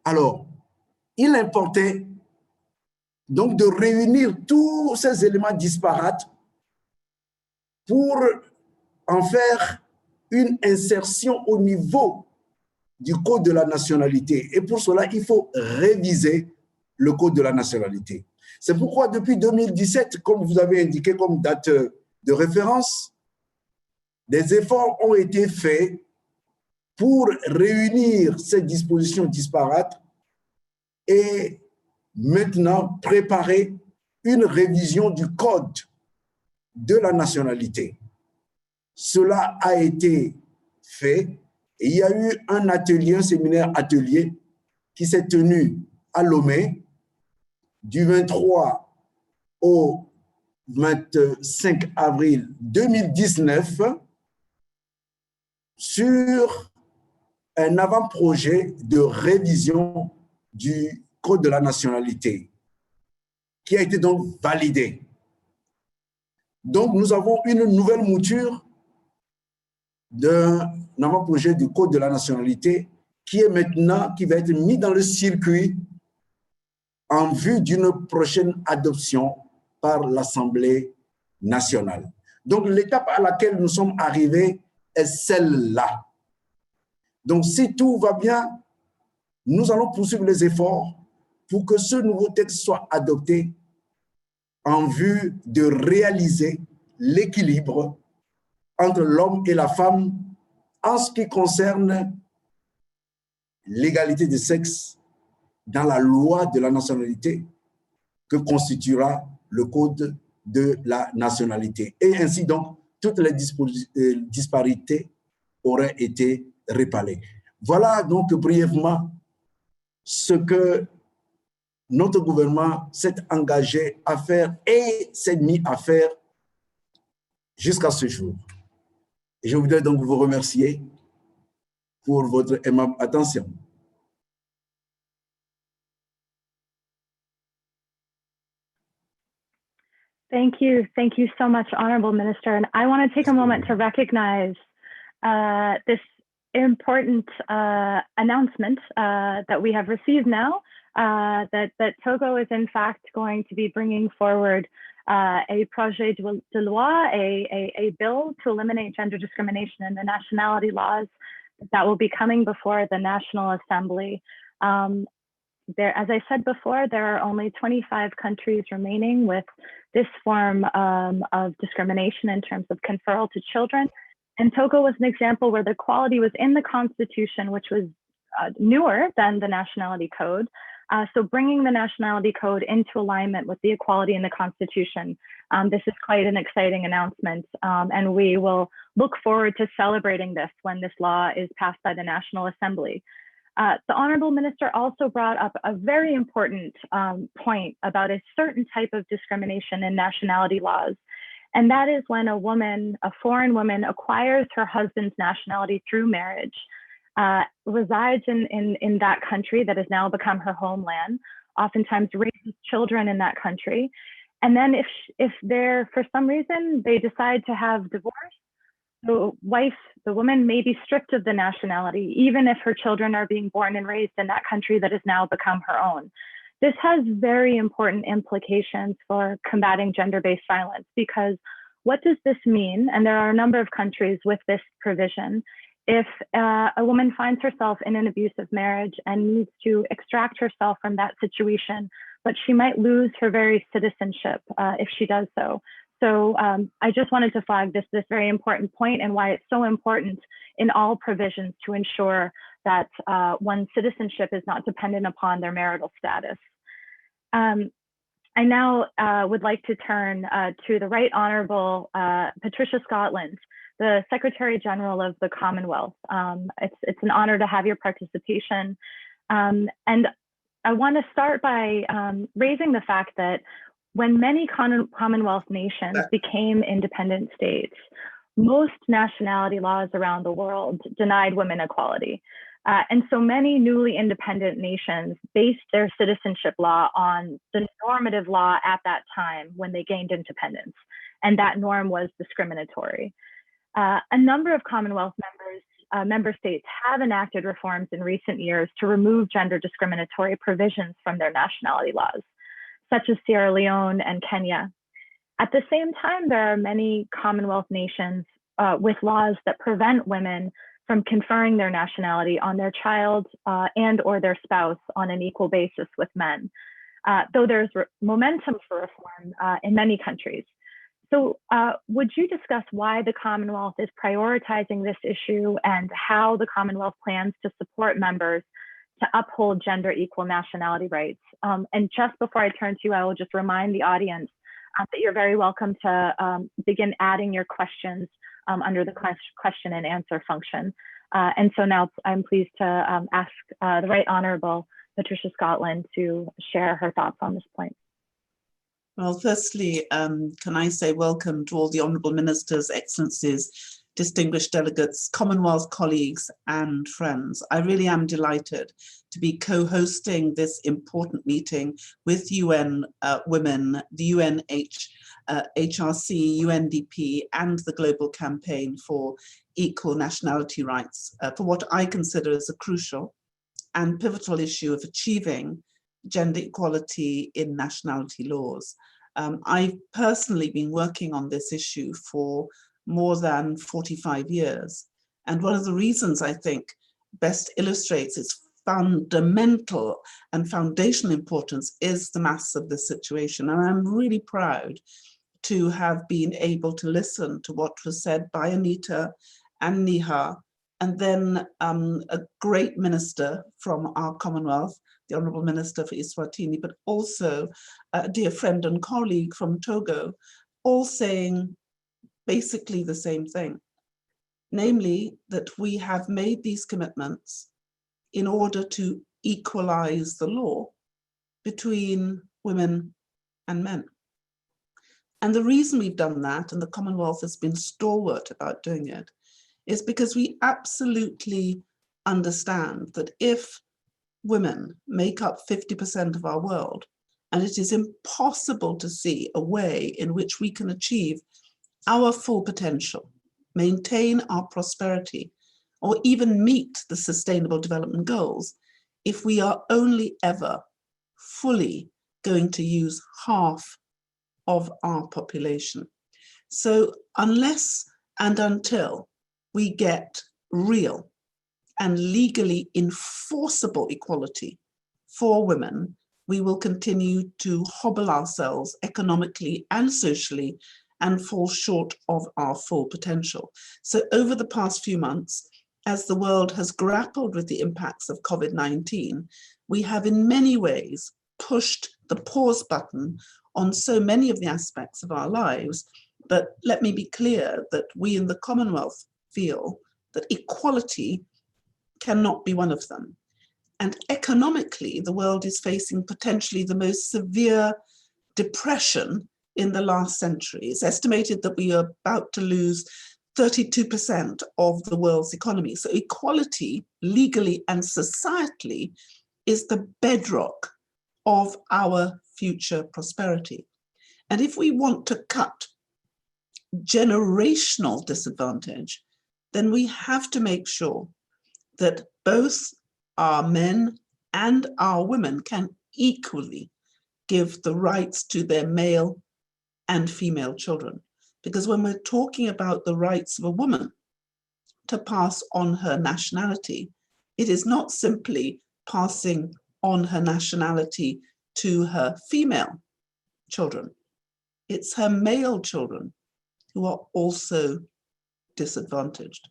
Alors, il importait donc de réunir tous ces éléments disparates pour en faire une insertion au niveau du Code de la nationalité. Et pour cela, il faut réviser le Code de la nationalité. C'est pourquoi depuis 2017, comme vous avez indiqué comme date de référence, des efforts ont été faits pour réunir ces dispositions disparates et maintenant préparer une révision du Code de la nationalité. Cela a été fait et il y a eu un atelier, un séminaire atelier qui s'est tenu à Lomé du 23 au 25 avril 2019 sur un avant-projet de révision du Code de la nationalité qui a été donc validé. Donc, nous avons une nouvelle mouture d'un avant-projet du Code de la nationalité qui est maintenant, qui va être mis dans le circuit en vue d'une prochaine adoption par l'Assemblée nationale. Donc, l'étape à laquelle nous sommes arrivés est celle-là. Donc, si tout va bien, nous allons poursuivre les efforts pour que ce nouveau texte soit adopté en vue de réaliser l'équilibre entre l'homme et la femme en ce qui concerne l'égalité des sexes dans la loi de la nationalité que constituera le code de la nationalité. Et ainsi donc, toutes les disparités auraient été réparées. Voilà donc brièvement ce que notre gouvernement s'est engagé à faire et s'est mis à faire jusqu'à ce jour. Et je voudrais donc vous remercier pour votre aimable attention. Thank you. Thank you so much, Honorable Minister. And I want to take a moment to recognize this important announcement that we have received now, that Togo is in fact going to be bringing forward a projet de loi, a bill to eliminate gender discrimination in the nationality laws that will be coming before the National Assembly. As I said before, there are only 25 countries remaining with this form of discrimination in terms of conferral to children. And Togo was an example where the equality was in the Constitution, which was newer than the Nationality Code. So bringing the Nationality Code into alignment with the equality in the Constitution, this is quite an exciting announcement. And we will look forward to celebrating this when this law is passed by the National Assembly. The Honorable Minister also brought up a very important point about a certain type of discrimination in nationality laws. And that is when a woman, a foreign woman, acquires her husband's nationality through marriage, resides in that country that has now become her homeland, oftentimes raises children in that country. And then if they're, for some reason, they decide to have divorce, the woman may be stripped of the nationality, even if her children are being born and raised in that country that has now become her own. This has very important implications for combating gender-based violence, because what does this mean? And there are a number of countries with this provision. If a woman finds herself in an abusive marriage and needs to extract herself from that situation, but she might lose her very citizenship if she does so. So I just wanted to flag this very important point and why it's so important in all provisions to ensure that one's citizenship is not dependent upon their marital status. I now would like to turn to the Right Honourable Patricia Scotland, the Secretary General of the Commonwealth. It's an honour to have your participation. And I want to start by raising the fact that when many Commonwealth nations became independent states, most nationality laws around the world denied women equality. And so many newly independent nations based their citizenship law on the normative law at that time when they gained independence. And that norm was discriminatory. A number of Commonwealth member states have enacted reforms in recent years to remove gender discriminatory provisions from their nationality laws, such as Sierra Leone and Kenya. At the same time, there are many Commonwealth nations with laws that prevent women from conferring their nationality on their child and or their spouse on an equal basis with men, though there's momentum for reform in many countries. So would you discuss why the Commonwealth is prioritizing this issue and how the Commonwealth plans to support members to uphold gender equal nationality rights? And just before I turn to you, I will just remind the audience that you're very welcome to begin adding your questions under the question and answer function. And so now I'm pleased to ask the Right Honourable Patricia Scotland to share her thoughts on this point. Well, firstly, can I say welcome to all the Honourable Ministers, Excellencies, distinguished delegates, Commonwealth colleagues and friends. I really am delighted to be co-hosting this important meeting with UN Women, the UNHCR, UNDP and the Global Campaign for Equal Nationality Rights for what I consider as a crucial and pivotal issue of achieving gender equality in nationality laws. I've personally been working on this issue for more than 45 years. And one of the reasons I think best illustrates its fundamental and foundational importance is the mass of the situation. And I'm really proud to have been able to listen to what was said by Anita and Neha, and then a great minister from our Commonwealth, the Honourable Minister for Eswatini, but also a dear friend and colleague from Togo, all saying basically the same thing, namely that we have made these commitments in order to equalize the law between women and men. And the reason we've done that, and the Commonwealth has been stalwart about doing it, is because we absolutely understand that if women make up 50% of our world, and it is impossible to see a way in which we can achieve our full potential, maintain our prosperity, or even meet the Sustainable Development Goals if we are only ever fully going to use half of our population. So unless and until we get real and legally enforceable equality for women, we will continue to hobble ourselves economically and socially and fall short of our full potential. So over the past few months, as the world has grappled with the impacts of COVID-19, we have in many ways pushed the pause button on so many of the aspects of our lives. But let me be clear that we in the Commonwealth feel that equality cannot be one of them. And economically, the world is facing potentially the most severe depression in the last century. It's estimated that we are about to lose 32% of the world's economy. So equality, legally and societally, is the bedrock of our future prosperity. And if we want to cut generational disadvantage, then we have to make sure that both our men and our women can equally give the rights to their male and female children. Because when we're talking about the rights of a woman to pass on her nationality, it is not simply passing on her nationality to her female children. It's her male children who are also disadvantaged.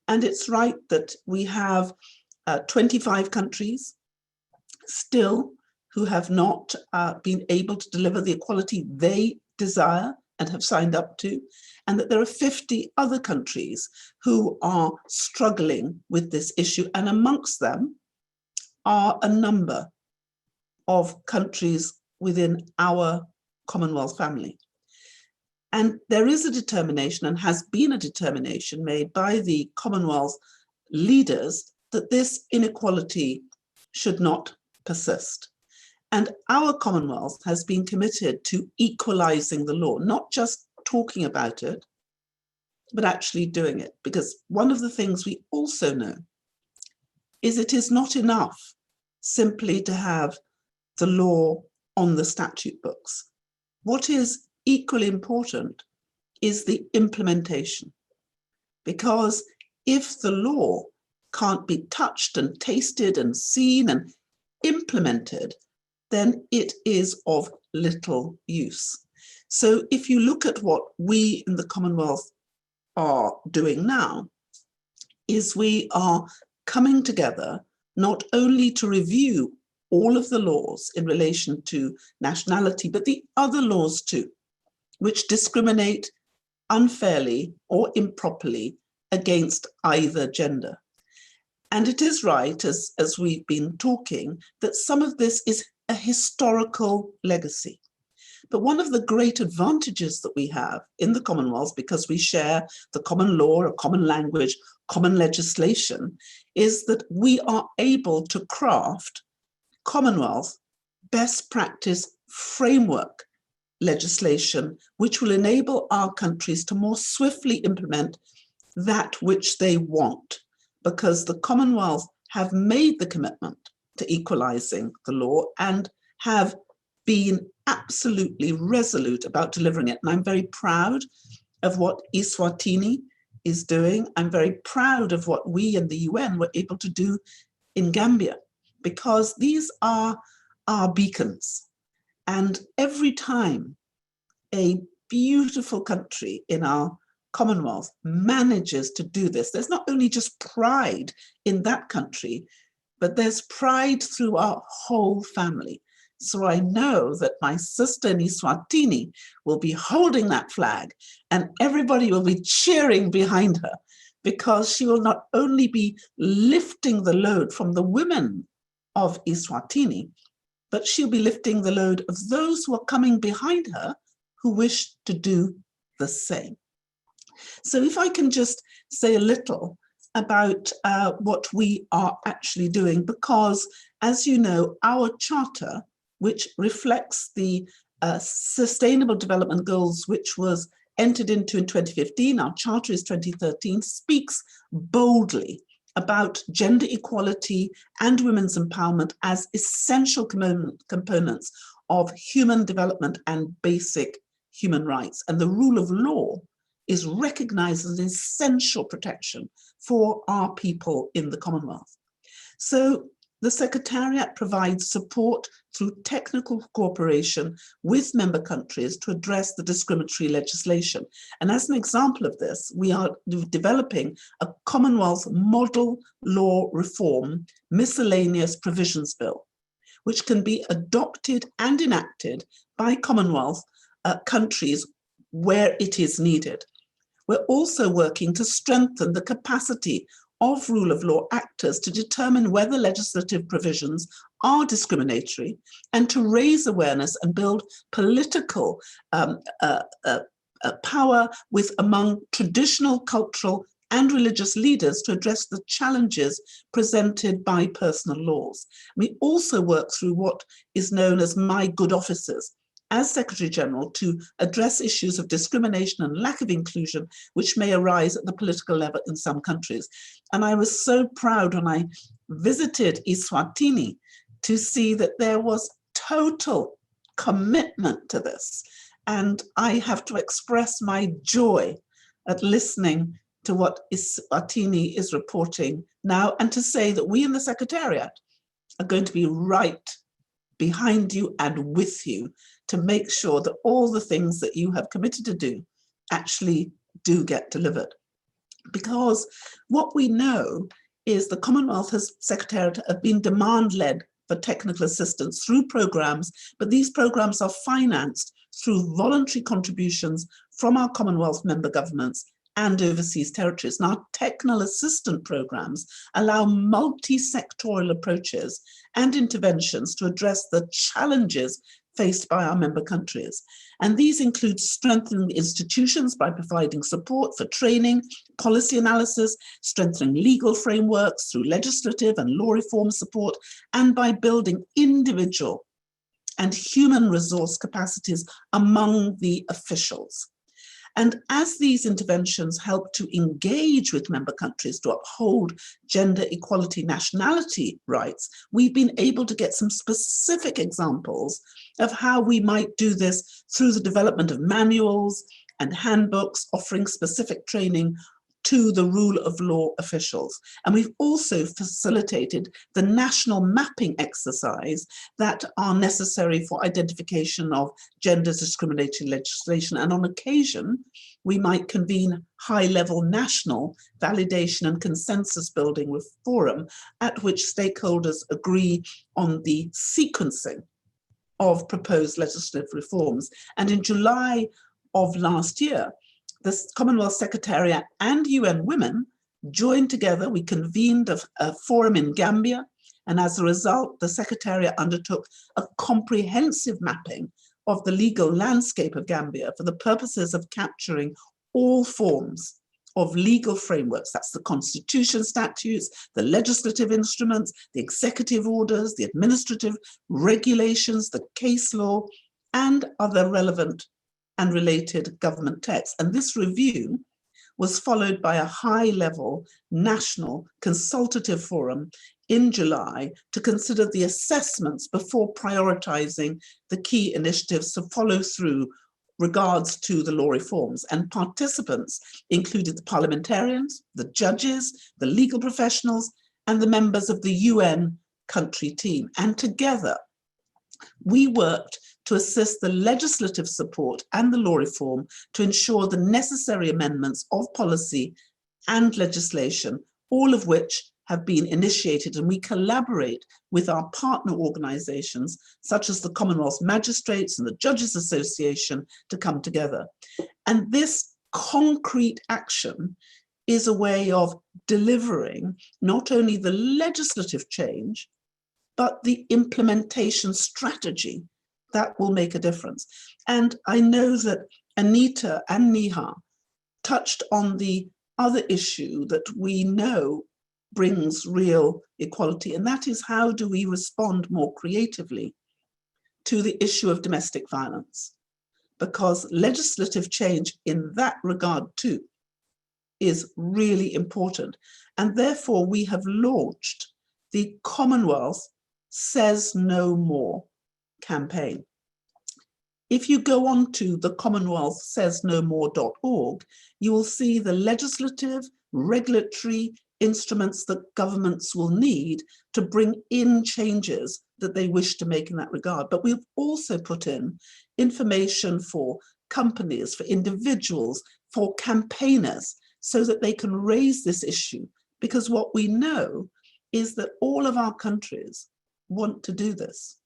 And it's right that we have 25 countries still who have not been able to deliver the equality they desire and have signed up to, and that there are 50 other countries who are struggling with this issue. And amongst them are a number of countries within our Commonwealth family. And there is a determination, and has been a determination made by the Commonwealth leaders, that this inequality should not persist. And our Commonwealth has been committed to equalizing the law, not just talking about it, but actually doing it. Because one of the things we also know is it is not enough simply to have the law on the statute books. What is equally important is the implementation. Because if the law can't be touched and tasted and seen and implemented, then it is of little use. So if you look at what we in the Commonwealth are doing now, is we are coming together not only to review all of the laws in relation to nationality, but the other laws too, which discriminate unfairly or improperly against either gender. And it is right, as we've been talking, that some of this is a historical legacy. But one of the great advantages that we have in the Commonwealth, because we share the common law, a common language, common legislation, is that we are able to craft Commonwealth best practice framework legislation, which will enable our countries to more swiftly implement that which they want, because the Commonwealth have made the commitment to equalizing the law and have been absolutely resolute about delivering it. And I'm very proud of what Eswatini is doing. I'm very proud of what we in the UN were able to do in Gambia, because these are our beacons. And every time a beautiful country in our Commonwealth manages to do this, there's not only just pride in that country, but there's pride through our whole family. So I know that my sister in Eswatini will be holding that flag and everybody will be cheering behind her, because she will not only be lifting the load from the women of Eswatini, but she'll be lifting the load of those who are coming behind her who wish to do the same. So if I can just say a little about what we are actually doing, because as you know, our charter, which reflects the Sustainable Development Goals, which was entered into in 2015, our charter is 2013, speaks boldly about gender equality and women's empowerment as essential components of human development and basic human rights. And the rule of law is recognized as an essential protection for our people in the Commonwealth. So the Secretariat provides support through technical cooperation with member countries to address the discriminatory legislation. And as an example of this, we are developing a Commonwealth Model Law Reform Miscellaneous Provisions Bill, which can be adopted and enacted by Commonwealth countries where it is needed. We're also working to strengthen the capacity of rule of law actors to determine whether legislative provisions are discriminatory and to raise awareness and build political power among traditional, cultural and religious leaders to address the challenges presented by personal laws. We also work through what is known as My Good Offices as Secretary General to address issues of discrimination and lack of inclusion which may arise at the political level in some countries. And I was so proud when I visited Eswatini to see that there was total commitment to this. And I have to express my joy at listening to what Eswatini is reporting now, and to say that we in the Secretariat are going to be right behind you and with you to make sure that all the things that you have committed to do actually do get delivered. Because what we know is the Commonwealth Secretariat have been demand-led for technical assistance through programs, but these programs are financed through voluntary contributions from our Commonwealth member governments and overseas territories. And our technical assistance programs allow multi-sectoral approaches and interventions to address the challenges faced by our member countries. And these include strengthening institutions by providing support for training, policy analysis, strengthening legal frameworks through legislative and law reform support, and by building individual and human resource capacities among the officials. And as these interventions help to engage with member countries to uphold gender equality nationality rights, we've been able to get some specific examples of how we might do this through the development of manuals and handbooks offering specific training to the rule of law officials. And we've also facilitated the national mapping exercise that are necessary for identification of gender discriminatory legislation. And on occasion, we might convene high-level national validation and consensus building forum at which stakeholders agree on the sequencing of proposed legislative reforms. And in July of last year, the Commonwealth Secretariat and UN Women joined together. We convened a forum in Gambia, and as a result, the Secretariat undertook a comprehensive mapping of the legal landscape of Gambia for the purposes of capturing all forms of legal frameworks. That's the constitution, statutes, the legislative instruments, the executive orders, the administrative regulations, the case law, and other relevant and related government texts. And this review was followed by a high-level national consultative forum in July to consider the assessments before prioritizing the key initiatives to follow through regards to the law reforms. And participants included the parliamentarians, the judges, the legal professionals, and the members of the UN country team. And together, we worked to assist the legislative support and the law reform to ensure the necessary amendments of policy and legislation, all of which have been initiated, and we collaborate with our partner organisations such as the Commonwealth Magistrates and the Judges Association to come together. And this concrete action is a way of delivering not only the legislative change, but the implementation strategy that will make a difference. And I know that Anita and Neha touched on the other issue that we know brings real equality, and that is, how do we respond more creatively to the issue of domestic violence? Because legislative change in that regard too is really important. And therefore we have launched the Commonwealth Says No More campaign. If you go on to the commonwealthsaysnomore.org, you will see the legislative, regulatory instruments that governments will need to bring in changes that they wish to make in that regard. But we've also put in information for companies, for individuals, for campaigners, so that they can raise this issue. Because what we know is that all of our countries want to do this,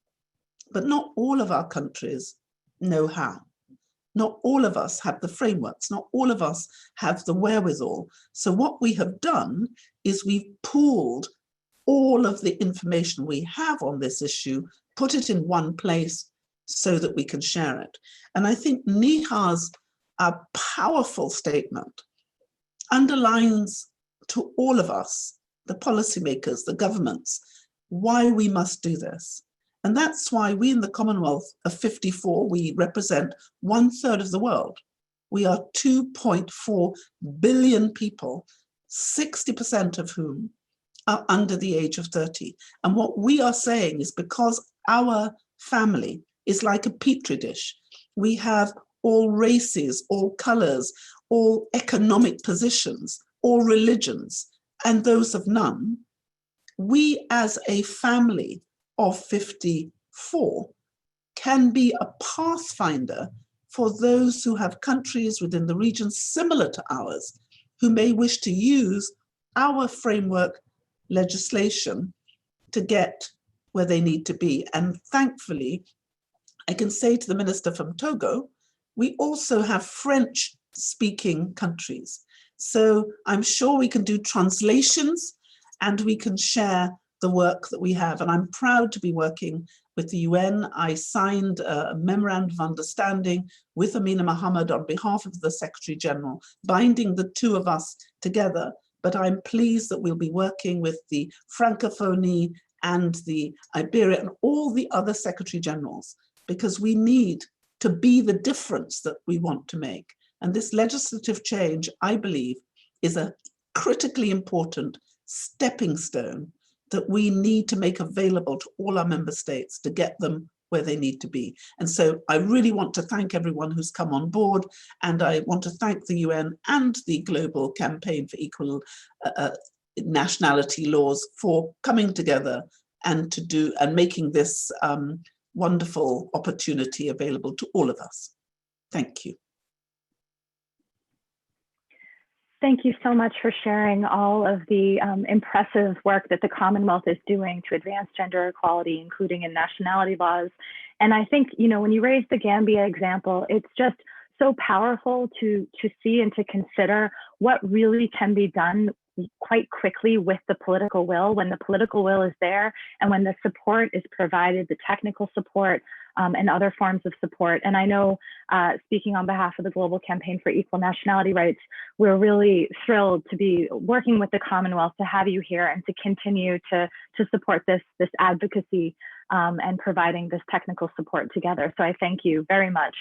but not all of our countries know how. Not all of us have the frameworks, not all of us have the wherewithal. So what we have done is we've pooled all of the information we have on this issue, put it in one place so that we can share it. And I think Neha's powerful statement underlines to all of us, the policymakers, the governments, why we must do this. And that's why we in the Commonwealth of 54, we represent 1/3 of the world. We are 2.4 billion people, 60% of whom are under the age of 30. And what we are saying is, because our family is like a petri dish, we have all races, all colors, all economic positions, all religions, and those of none, we as a family of 54 can be a pathfinder for those who have countries within the region similar to ours, who may wish to use our framework legislation to get where they need to be. And thankfully, I can say to the Minister from Togo, we also have French-speaking countries. So I'm sure we can do translations and we can share the work that we have. And I'm proud to be working with the UN. I signed a memorandum of understanding with Amina Mohammed on behalf of the Secretary General, binding the two of us together. But I'm pleased that we'll be working with the Francophonie and the Iberia and all the other Secretary Generals, because we need to be the difference that we want to make. And this legislative change, I believe, is a critically important stepping stone that we need to make available to all our member states to get them where they need to be. And so I really want to thank everyone who's come on board, and I want to thank the UN and the Global Campaign for Equal Nationality Laws for coming together and making this wonderful opportunity available to all of us. Thank you. Thank you so much for sharing all of the impressive work that the Commonwealth is doing to advance gender equality, including in nationality laws. And I think, when you raise the Gambia example, it's just so powerful to see and to consider what really can be done quite quickly with the political will, when the political will is there and when the support is provided, the technical support and other forms of support. And I know, speaking on behalf of the Global Campaign for Equal Nationality Rights, we're really thrilled to be working with the Commonwealth to have you here and to continue to support this advocacy and providing this technical support together. So I thank you very much.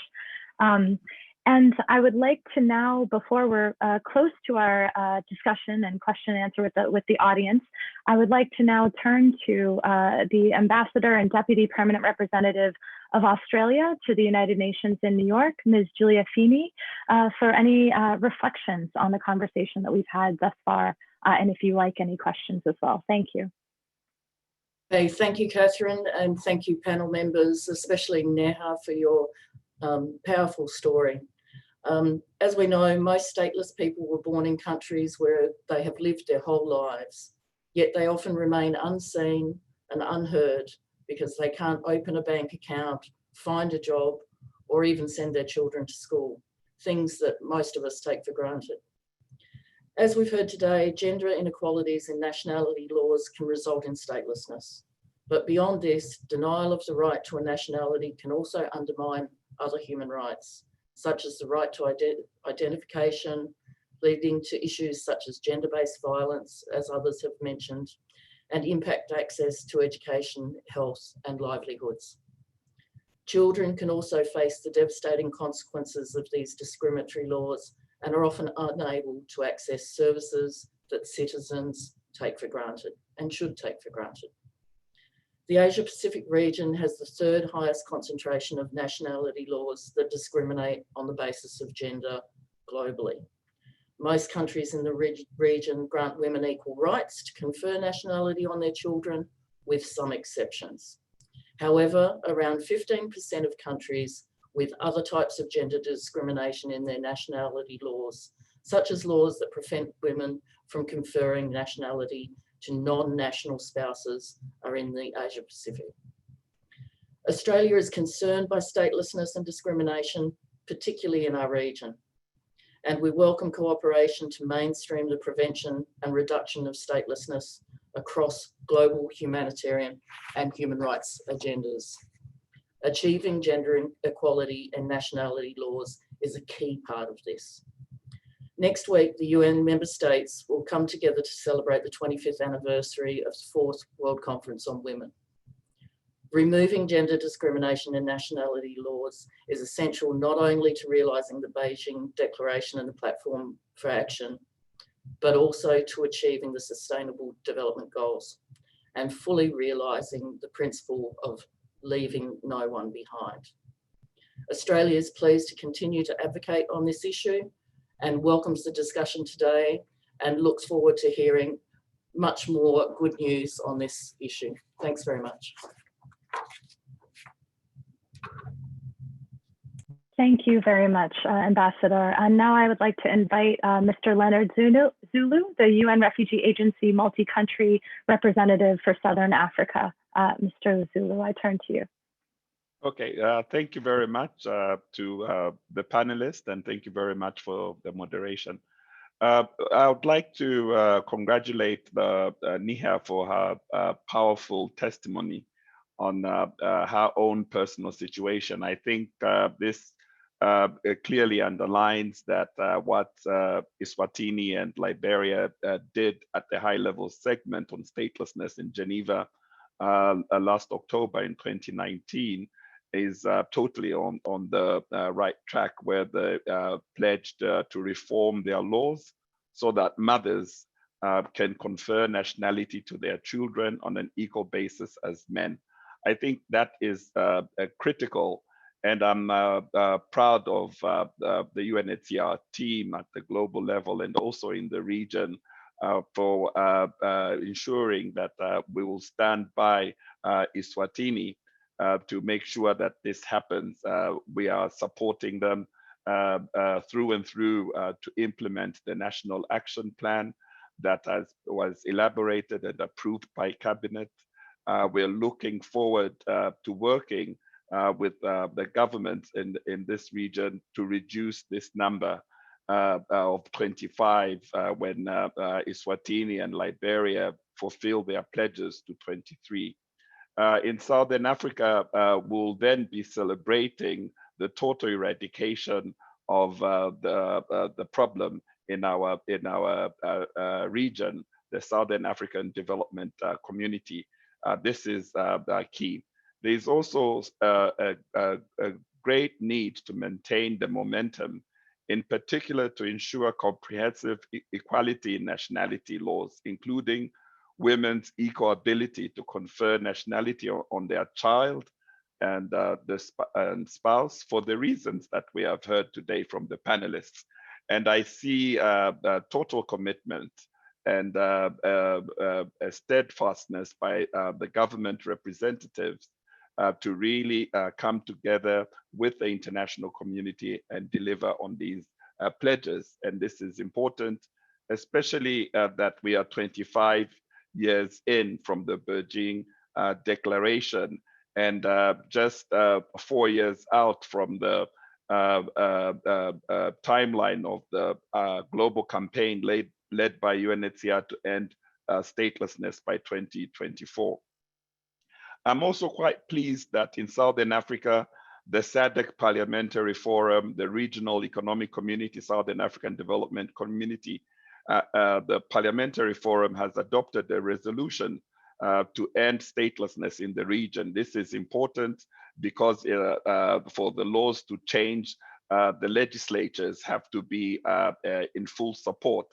And I would like to now, before we're close to our discussion and question and answer with the audience, I would like to now turn to the Ambassador and Deputy Permanent Representative of Australia to the United Nations in New York, Ms. Julia Feeney, for any reflections on the conversation that we've had thus far, and if you like any questions as well. Thank you. Thank you, Catherine, and thank you, panel members, especially Neha, for your powerful story. As we know, most stateless people were born in countries where they have lived their whole lives, yet they often remain unseen and unheard because they can't open a bank account, find a job, or even send their children to school, things that most of us take for granted. As we've heard today, gender inequalities in nationality laws can result in statelessness. But beyond this, denial of the right to a nationality can also undermine other human rights, such as the right to identification, leading to issues such as gender-based violence, as others have mentioned, and impact access to education, health, and livelihoods. Children can also face the devastating consequences of these discriminatory laws and are often unable to access services that citizens take for granted and should take for granted. The Asia-Pacific region has the third highest concentration of nationality laws that discriminate on the basis of gender globally. Most countries in the region grant women equal rights to confer nationality on their children, with some exceptions. However, around 15% of countries with other types of gender discrimination in their nationality laws, such as laws that prevent women from conferring nationality to non-national spouses, are in the Asia Pacific. Australia is concerned by statelessness and discrimination, particularly in our region, and we welcome cooperation to mainstream the prevention and reduction of statelessness across global humanitarian and human rights agendas. Achieving gender equality and nationality laws is a key part of this. Next week, the UN member states will come together to celebrate the 25th anniversary of the 4th World Conference on Women. Removing gender discrimination in nationality laws is essential not only to realising the Beijing Declaration and the Platform for Action, but also to achieving the Sustainable Development Goals and fully realising the principle of leaving no one behind. Australia is pleased to continue to advocate on this issue and welcomes the discussion today and looks forward to hearing much more good news on this issue. Thanks very much. Thank you very much, Ambassador. And now I would like to invite Mr. Leonard Zulu, the UN Refugee Agency multi-country representative for Southern Africa. Mr. Zulu, I turn to you. Okay, thank you very much to the panelists, and thank you very much for the moderation. I would like to congratulate Neha for her powerful testimony on her own personal situation. I think this clearly underlines that what Eswatini and Liberia did at the high-level segment on statelessness in Geneva last October in 2019 is totally on the right track, where they pledged to reform their laws so that mothers can confer nationality to their children on an equal basis as men. I think that is critical, and I'm proud of the UNHCR team at the global level and also in the region for ensuring that we will stand by Eswatini to make sure that this happens. We are supporting them through and through to implement the National Action Plan that was elaborated and approved by Cabinet. We're looking forward to working with the government in this region to reduce this number of 25 when Eswatini and Liberia fulfill their pledges to 23. In Southern Africa, we'll then be celebrating the total eradication of the problem in our region, the Southern African Development Community. This is key. There's also a great need to maintain the momentum, in particular to ensure comprehensive equality in nationality laws, including women's equal ability to confer nationality on their child and spouse, for the reasons that we have heard today from the panelists. And I see a total commitment and a steadfastness by the government representatives to really come together with the international community and deliver on these pledges. And this is important, especially that we are 25 years in from the Beijing Declaration, and just 4 years out from the timeline of the global campaign led by UNHCR to end statelessness by 2024. I'm also quite pleased that in Southern Africa, the SADC Parliamentary Forum, the Regional Economic Community, Southern African Development Community, the Parliamentary Forum has adopted a resolution to end statelessness in the region. This is important because for the laws to change, the legislatures have to be in full support.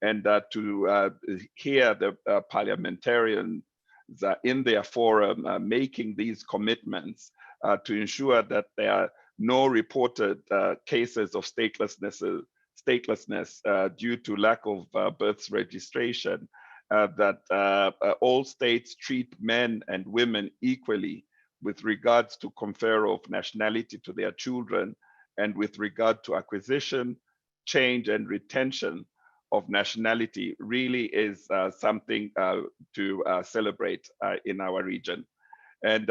And to hear the parliamentarians in their forum making these commitments to ensure that there are no reported cases of statelessness due to lack of birth registration, that all states treat men and women equally with regards to confer of nationality to their children, and with regard to acquisition, change, and retention of nationality really is something to celebrate in our region. And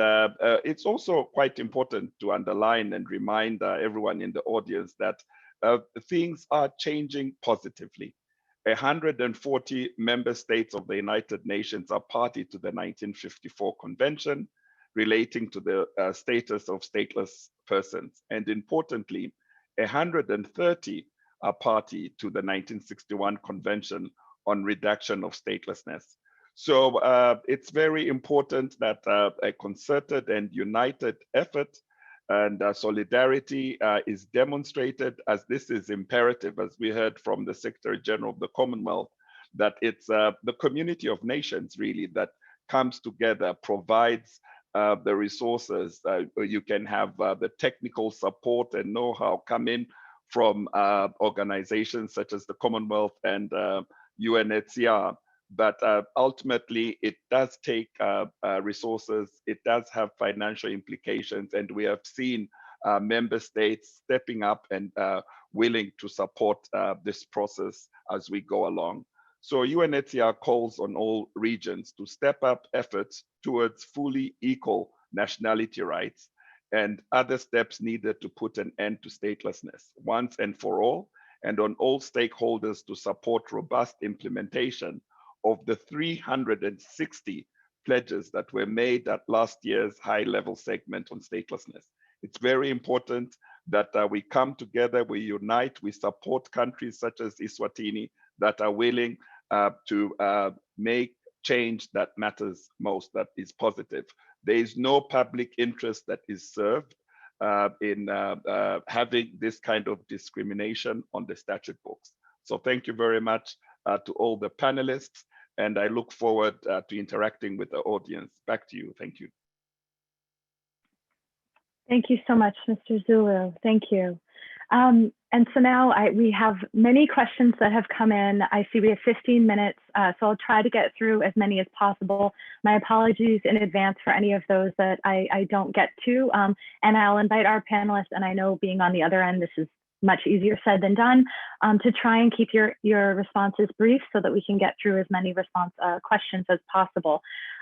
it's also quite important to underline and remind everyone in the audience that things are changing positively. 140 member states of the United Nations are party to the 1954 Convention relating to the status of stateless persons. And importantly, 130 are party to the 1961 Convention on Reduction of Statelessness. So it's very important that a concerted and united effort and solidarity is demonstrated, as this is imperative, as we heard from the Secretary General of the Commonwealth, that it's the community of nations really that comes together, provides the resources. You can have the technical support and know-how come in from organizations such as the Commonwealth and UNHCR. But ultimately, it does take resources, it does have financial implications, and we have seen member states stepping up and willing to support this process as we go along. So UNHCR calls on all regions to step up efforts towards fully equal nationality rights and other steps needed to put an end to statelessness once and for all, and on all stakeholders to support robust implementation of the 360 pledges that were made at last year's high-level segment on statelessness. It's very important that we come together, we unite, we support countries such as Eswatini that are willing to make change that matters most, that is positive. There is no public interest that is served in having this kind of discrimination on the statute books. So thank you very much to all the panelists, and I look forward to interacting with the audience. Back to you. Thank you. Thank you so much, Mr. Zulu. Thank you. And so now we have many questions that have come in. I see we have 15 minutes, so I'll try to get through as many as possible. My apologies in advance for any of those that I don't get to. And I'll invite our panelists, and I know being on the other end, this is much easier said than done, to try and keep your responses brief so that we can get through as many questions as possible.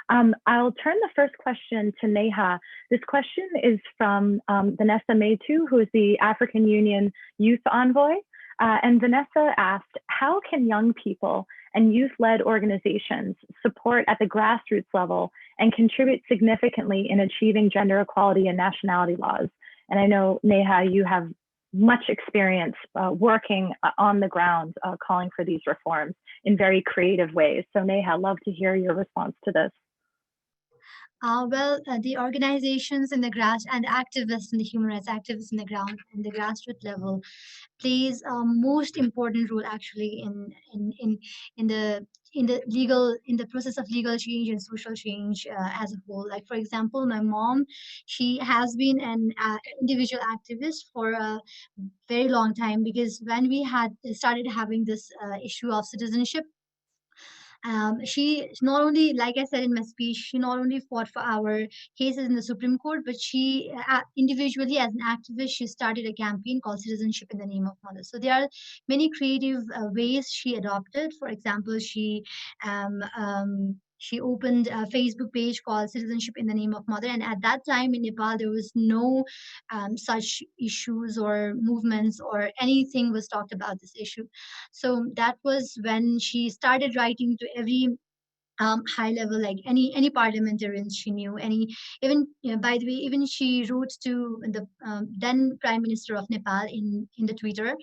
I'll turn the first question to Neha. This question is from Vanessa Maytu, who is the African Union Youth Envoy. And Vanessa asked, how can young people and youth-led organizations support at the grassroots level and contribute significantly in achieving gender equality and nationality laws? And I know, Neha, you have much experience working on the ground, calling for these reforms in very creative ways. So Neha, I'd love to hear your response to this. The organizations in the and activists and the human rights activists in the ground and the grassroots level plays a most important role actually in the process of legal change and social change as a whole. Like, for example, my mom, she has been an individual activist for a very long time, because when we had started having this issue of citizenship, She not only, like I said in my speech, she not only fought for our cases in the Supreme Court, but she individually as an activist, she started a campaign called Citizenship in the Name of Mother. So there are many creative ways she adopted. For example, she opened a Facebook page called Citizenship in the Name of Mother. And at that time in Nepal, there was no such issues or movements or anything was talked about this issue. So that was when she started writing to every high level, like any parliamentarians she knew, even by the way, even she wrote to the then Prime Minister of Nepal in the Twitter,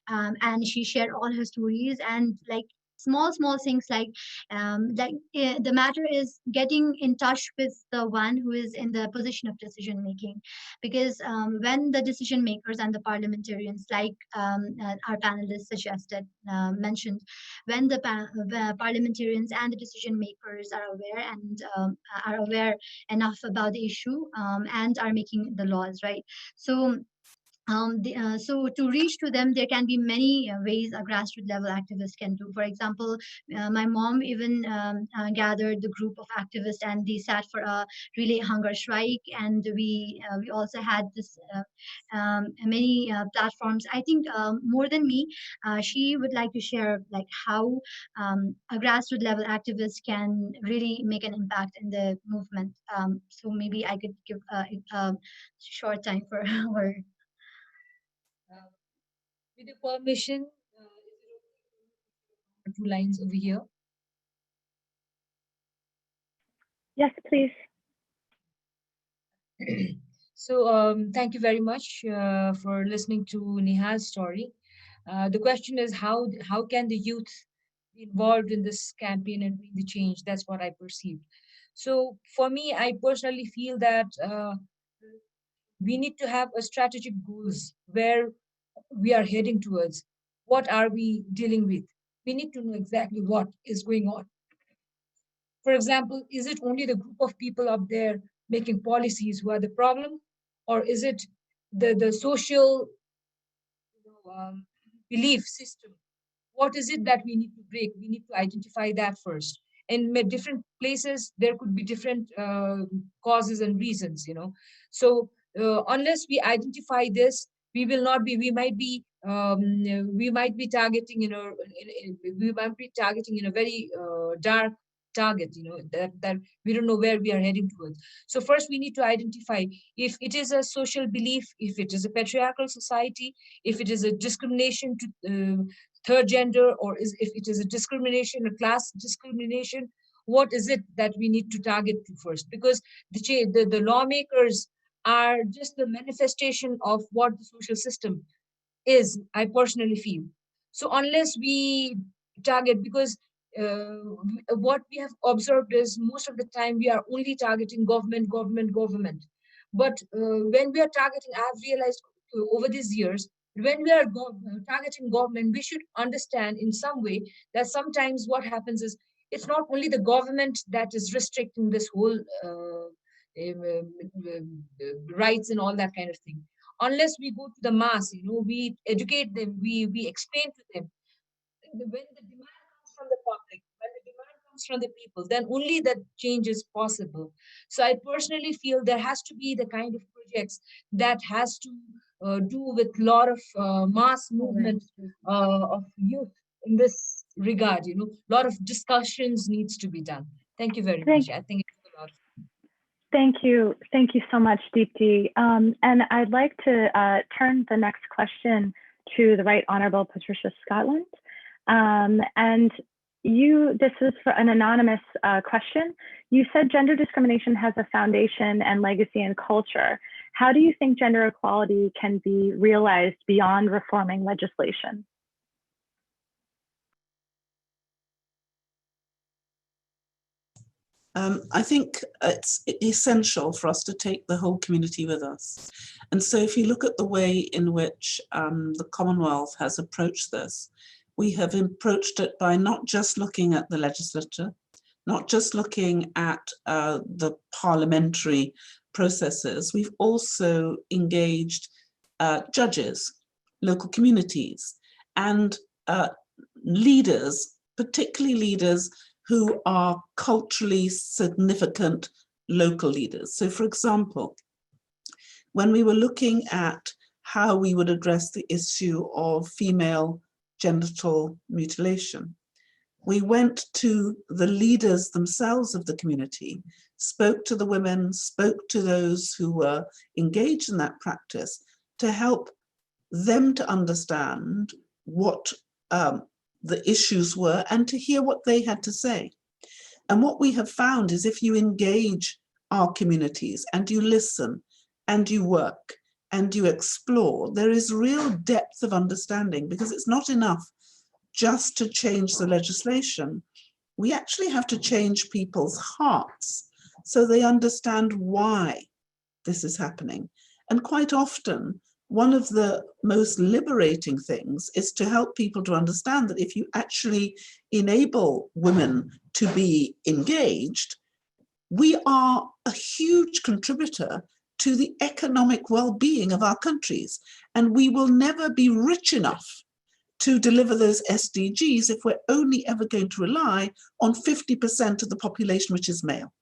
and she shared all her stories, and like small things like the matter is getting in touch with the one who is in the position of decision making, because when the decision makers and the parliamentarians, like our panelists suggested, mentioned, when the parliamentarians and the decision makers are aware and are aware enough about the issue, and are making the laws, right? So so to reach to them, there can be many ways a grassroots level activist can do. For example, my mom even gathered the group of activists, and they sat for a relay hunger strike, and we also had this many platforms. I think more than me, she would like to share like how a grassroots level activist can really make an impact in the movement. So maybe I could give a short time for her. With your permission, two lines over here. Yes, please. So thank you very much for listening to Neha's story. The question is how can the youth be involved in this campaign and bring the change? That's what I perceived. So for me, I personally feel that we need to have a strategic goals where we are heading towards. What are we dealing with? We need to know exactly what is going on. For example, is it only the group of people up there making policies who are the problem, or is it the social belief system? What is it that we need to break? We need to identify that first. In different places, there could be different causes and reasons, So unless we identify this, we will not be. We might be targeting, we might be targeting in a very dark target, that we don't know where we are heading towards. So first we need to identify if it is a social belief, if it is a patriarchal society, if it is a discrimination to third gender, or if it is a discrimination, a class discrimination, what is it that we need to target to first? Because the lawmakers are just the manifestation of what the social system is, I personally feel. So unless we target, because what we have observed is most of the time we are only targeting government. But when we are targeting, I have realized over these years, when we are targeting government, we should understand in some way that sometimes what happens is it's not only the government that is restricting this whole rights and all that kind of thing. Unless we go to the mass, we educate them, we explain to them. When the demand comes from the public, when the demand comes from the people, then only that change is possible. So I personally feel there has to be the kind of projects that has to do with a lot of mass movement of youth in this regard. A lot of discussions needs to be done. Thank you very much. I think it's a lot. Thank you so much, Deepti. And I'd like to turn the next question to the Right Honourable Patricia Scotland. And this is for an anonymous question. You said gender discrimination has a foundation and legacy in culture. How do you think gender equality can be realized beyond reforming legislation? I think it's essential for us to take the whole community with us. And so if you look at the way in which the Commonwealth has approached this, we have approached it by not just looking at the legislature, not just looking at the parliamentary processes. We've also engaged judges, local communities, and leaders, particularly leaders who are culturally significant local leaders. So for example, when we were looking at how we would address the issue of female genital mutilation, we went to the leaders themselves of the community, spoke to the women, spoke to those who were engaged in that practice to help them to understand what the issues were and to hear what they had to say. And what we have found is if you engage our communities and you listen and you work and you explore, there is real depth of understanding, because it's not enough just to change the legislation. We actually have to change people's hearts so they understand why this is happening. And quite often, one of the most liberating things is to help people to understand that if you actually enable women to be engaged, we are a huge contributor to the economic well-being of our countries. And we will never be rich enough to deliver those SDGs if we're only ever going to rely on 50% of the population, which is male.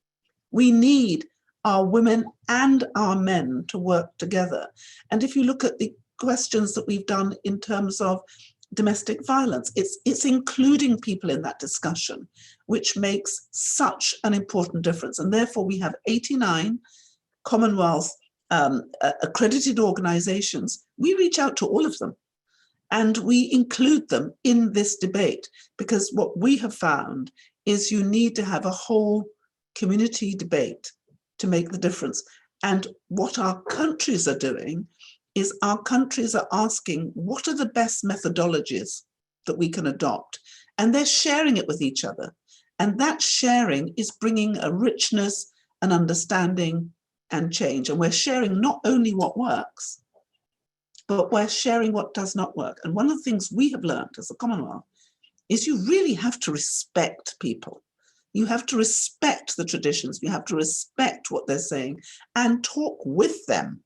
We need our women and our men to work together. And if you look at the questions that we've done in terms of domestic violence, it's including people in that discussion, which makes such an important difference. And therefore we have 89 Commonwealth accredited organizations. We reach out to all of them and we include them in this debate, because what we have found is you need to have a whole community debate to make the difference. And what our countries are doing is our countries are asking, what are the best methodologies that we can adopt? And they're sharing it with each other. And that sharing is bringing a richness, an understanding, and change. And we're sharing not only what works, but we're sharing what does not work. And one of the things we have learned as a Commonwealth is you really have to respect people. You have to respect the traditions. You have to respect what they're saying and talk with them.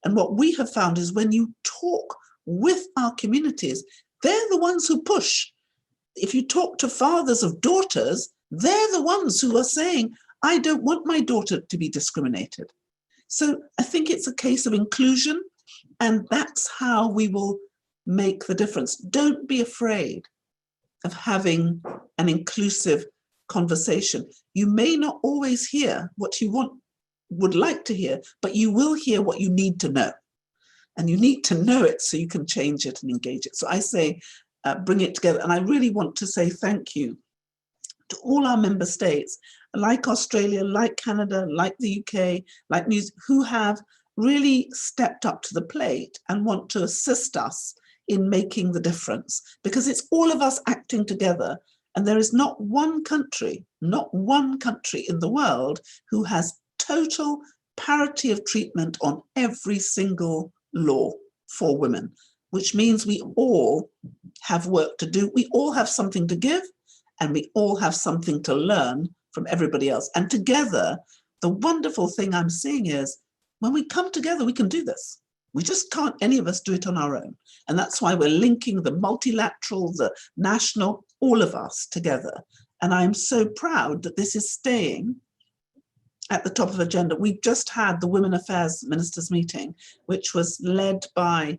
And what we have found is when you talk with our communities, they're the ones who push. If you talk to fathers of daughters, they're the ones who are saying, I don't want my daughter to be discriminated. So I think it's a case of inclusion, and that's how we will make the difference. Don't be afraid of having an inclusive conversation. You may not always hear what you would like to hear, but you will hear what you need to know. And you need to know it so you can change it and engage it. So I say, bring it together. And I really want to say thank you to all our member states, like Australia, like Canada, like the UK, like New Zealand, who have really stepped up to the plate and want to assist us in making the difference, because it's all of us acting together. And there is not one country in the world who has total parity of treatment on every single law for women, which means we all have work to do. We all have something to give, and we all have something to learn from everybody else. And together, the wonderful thing I'm seeing is when we come together, we can do this. We just can't, any of us, do it on our own. And that's why we're linking the multilateral, the national, all of us together. And I'm so proud that this is staying at the top of the agenda. We just had the Women Affairs Ministers meeting, which was led by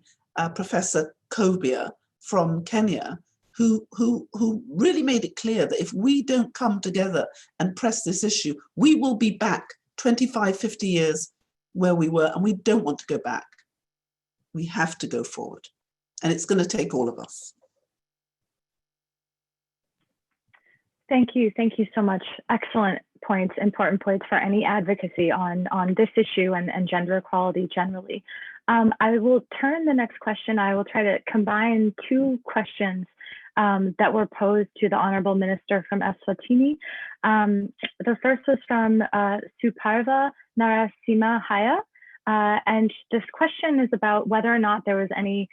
Professor Kobia from Kenya, who really made it clear that if we don't come together and press this issue, we will be back 25, 50 years where we were, and we don't want to go back. We have to go forward, and it's going to take all of us. Thank you so much. Excellent points, important points for any advocacy on this issue and gender equality generally. I will turn the next question. I will try to combine two questions that were posed to the Honorable Minister from Eswatini. The first was from Suparva Narasimhahaya, and this question is about whether or not there was any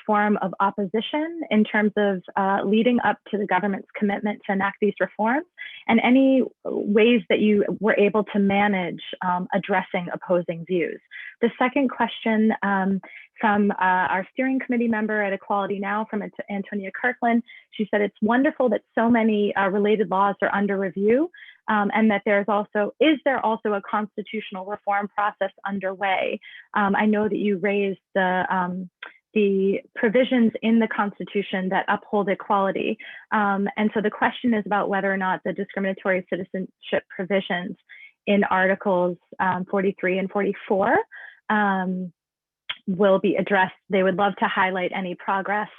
form of opposition in terms of leading up to the government's commitment to enact these reforms, and any ways that you were able to manage addressing opposing views. The second question from our steering committee member at Equality Now, from Antonia Kirkland, she said it's wonderful that so many related laws are under review, and that is there also a constitutional reform process underway? I know that you raised the provisions in the Constitution that uphold equality. And so the question is about whether or not the discriminatory citizenship provisions in Articles 43 and 44 will be addressed. They would love to highlight any progress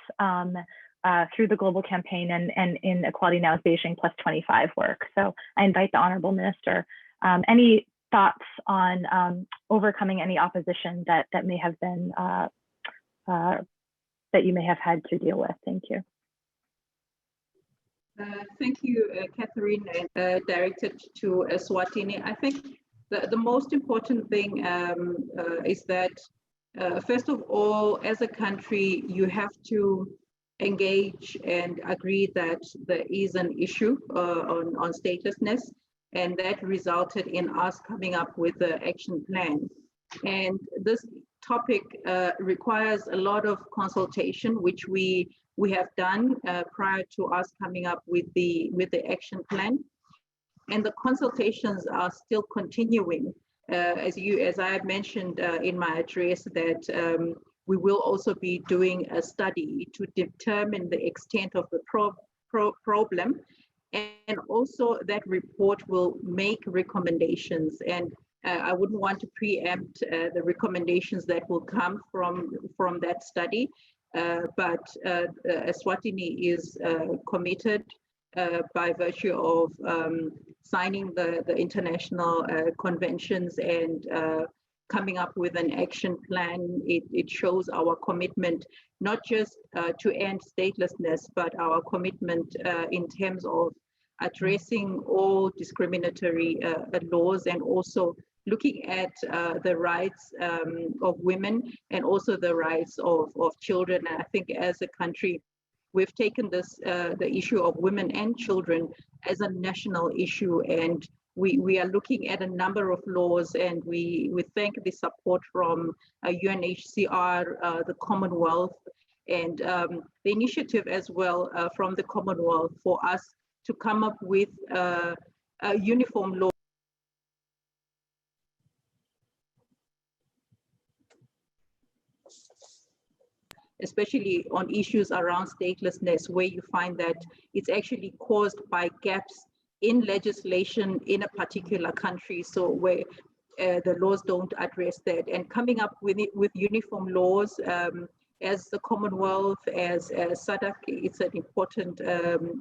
through the global campaign and in Equality Now's Beijing Plus 25 work. So I invite the Honorable Minister, any thoughts on overcoming any opposition that may have been that you may have had to deal with. Thank you. Thank you, Catherine, directed to Eswatini. I think the most important thing is that, first of all, as a country, you have to engage and agree that there is an issue on statelessness, and that resulted in us coming up with the action plan. And this topic requires a lot of consultation, which we have done prior to us coming up with the action plan, and the consultations are still continuing. As I have mentioned in my address, that we will also be doing a study to determine the extent of the problem, and also that report will make recommendations. And I wouldn't want to preempt the recommendations that will come from that study, but Eswatini is committed by virtue of signing the international conventions and coming up with an action plan. It shows our commitment not just to end statelessness, but our commitment in terms of addressing all discriminatory laws, and also looking at the rights of women and also the rights of children. And I think as a country, we've taken this, the issue of women and children, as a national issue, and we are looking at a number of laws, and we thank the support from UNHCR, the Commonwealth, and the initiative as well from the Commonwealth for us to come up with a uniform law. Especially on issues around statelessness, where you find that it's actually caused by gaps in legislation in a particular country, so where the laws don't address that. And coming up with uniform laws as the Commonwealth, as SADC, it's an important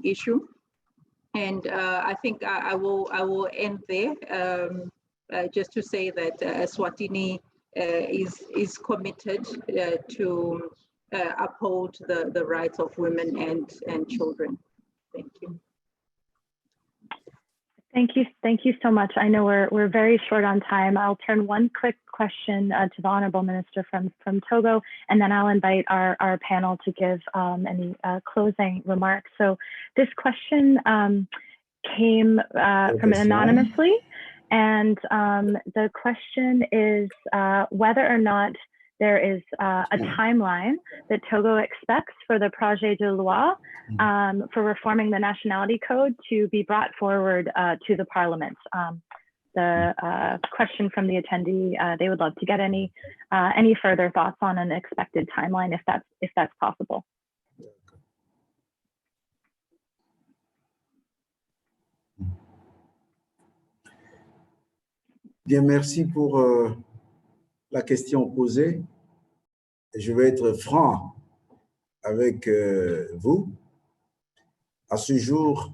issue. And I think I will end there, just to say that Eswatini is committed to uphold the rights of women and children. Thank you. Thank you so much. I know we're very short on time. I'll turn one quick question to the Honorable Minister from Togo, and then I'll invite our panel to give any closing remarks. So this question came from anonymously, and the question is whether or not there is a timeline that Togo expects for the projet de loi for reforming the nationality code to be brought forward to the Parliament. The question from the attendee, they would love to get any further thoughts on an expected timeline, if that's possible. Bien, merci pour la question posée. Je vais être franc avec vous. À ce jour,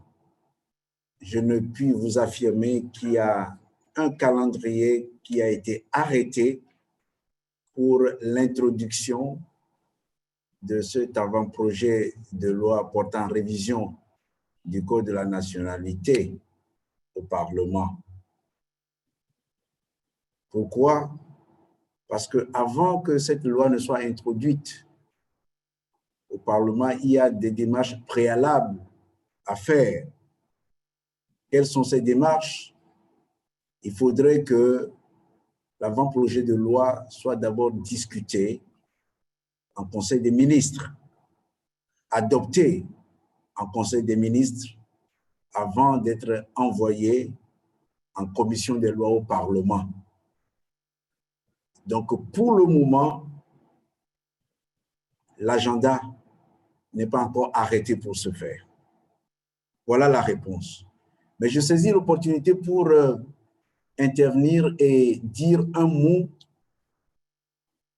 je ne puis vous affirmer qu'il y a un calendrier qui a été arrêté pour l'introduction de cet avant-projet de loi portant révision du Code de la nationalité au Parlement. Pourquoi? Parce qu'avant que cette loi ne soit introduite, au Parlement, il y a des démarches préalables à faire. Quelles sont ces démarches? Il faudrait que l'avant-projet de loi soit d'abord discuté en Conseil des ministres, adopté en Conseil des ministres avant d'être envoyé en commission des lois au Parlement. Donc, pour le moment, l'agenda n'est pas encore arrêté pour ce faire. Voilà la réponse. Mais je saisis l'opportunité pour intervenir et dire un mot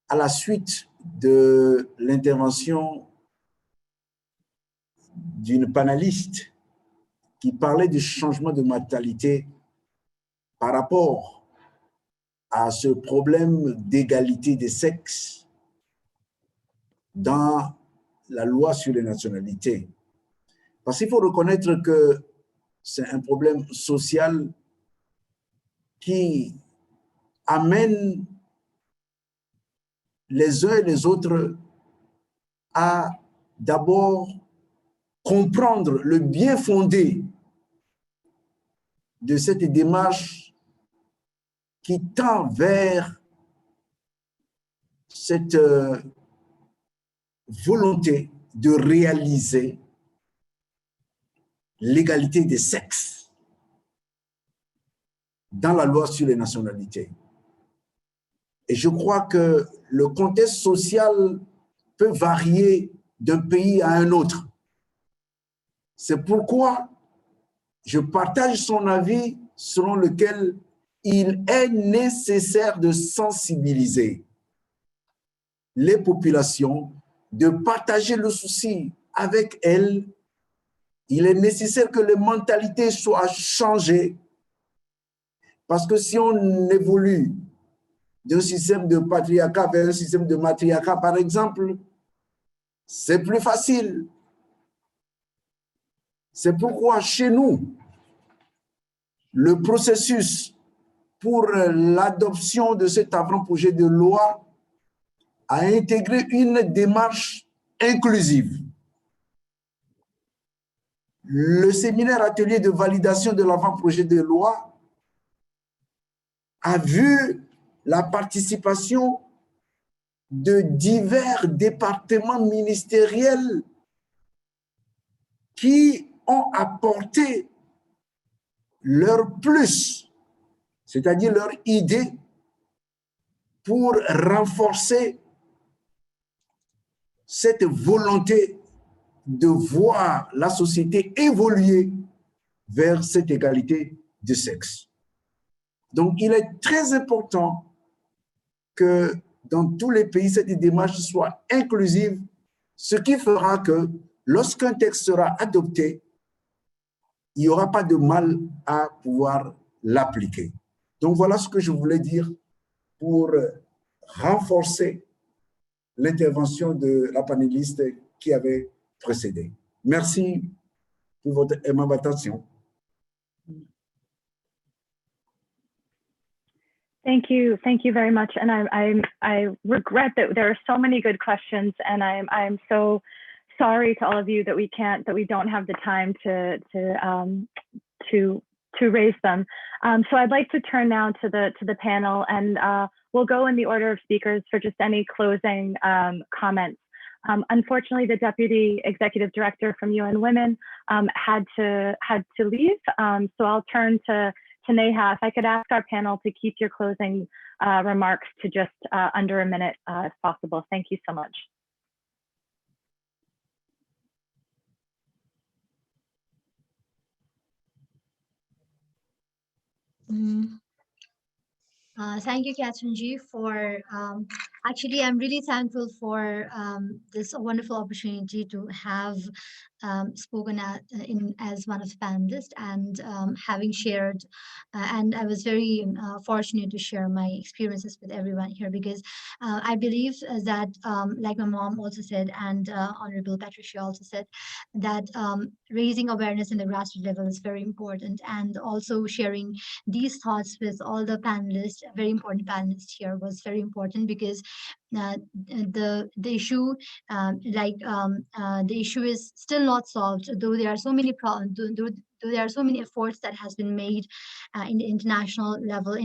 à la suite de l'intervention d'une panéliste qui parlait du changement de mentalité par rapport à ce problème d'égalité des sexes dans la loi sur les nationalités. Parce qu'il faut reconnaître que c'est un problème social qui amène les uns et les autres à d'abord comprendre le bien fondé de cette démarche qui tend vers cette volonté de réaliser l'égalité des sexes dans la loi sur les nationalités. Et je crois que le contexte social peut varier d'un pays à un autre. C'est pourquoi je partage son avis selon lequel il est nécessaire de sensibiliser les populations, de partager le souci avec elles. Il est nécessaire que les mentalités soient changées parce que si on évolue d'un système de patriarcat vers un système de matriarcat, par exemple, c'est plus facile. C'est pourquoi chez nous, le processus pour l'adoption de cet avant-projet de loi a intégré une démarche inclusive. Le séminaire atelier de validation de l'avant-projet de loi a vu la participation de divers départements ministériels qui ont apporté leur plus, c'est-à-dire leur idée pour renforcer cette volonté de voir la société évoluer vers cette égalité de sexe. Donc, il est très important que dans tous les pays, cette démarche soit inclusive, ce qui fera que lorsqu'un texte sera adopté, il n'y aura pas de mal à pouvoir l'appliquer. Donc, voilà ce que je voulais dire pour renforcer l'intervention de la panéliste qui avait précédé. Merci pour votre aimable attention. Thank you very much. And I regret that there are so many good questions, and I'm so sorry to all of you that we don't have the time to raise them. So I'd like to turn now to the panel, and we'll go in the order of speakers for just any closing comments. Unfortunately, the Deputy Executive Director from UN Women had to leave, so I'll turn to Neha. If I could ask our panel to keep your closing remarks to just under a minute if possible. Thank you so much. Thank you, Catherine G, for actually, I'm really thankful for this wonderful opportunity to have spoken as one of the panelists and having shared, and I was very fortunate to share my experiences with everyone here, because I believe that, like my mom also said, and Honorable Patricia also said, that raising awareness in the grassroots level is very important, and also sharing these thoughts with all the panelists, very important panelists here, was very important, because the issue the issue is still not solved, though there are so many problems, though there are so many efforts that has been made in the international level,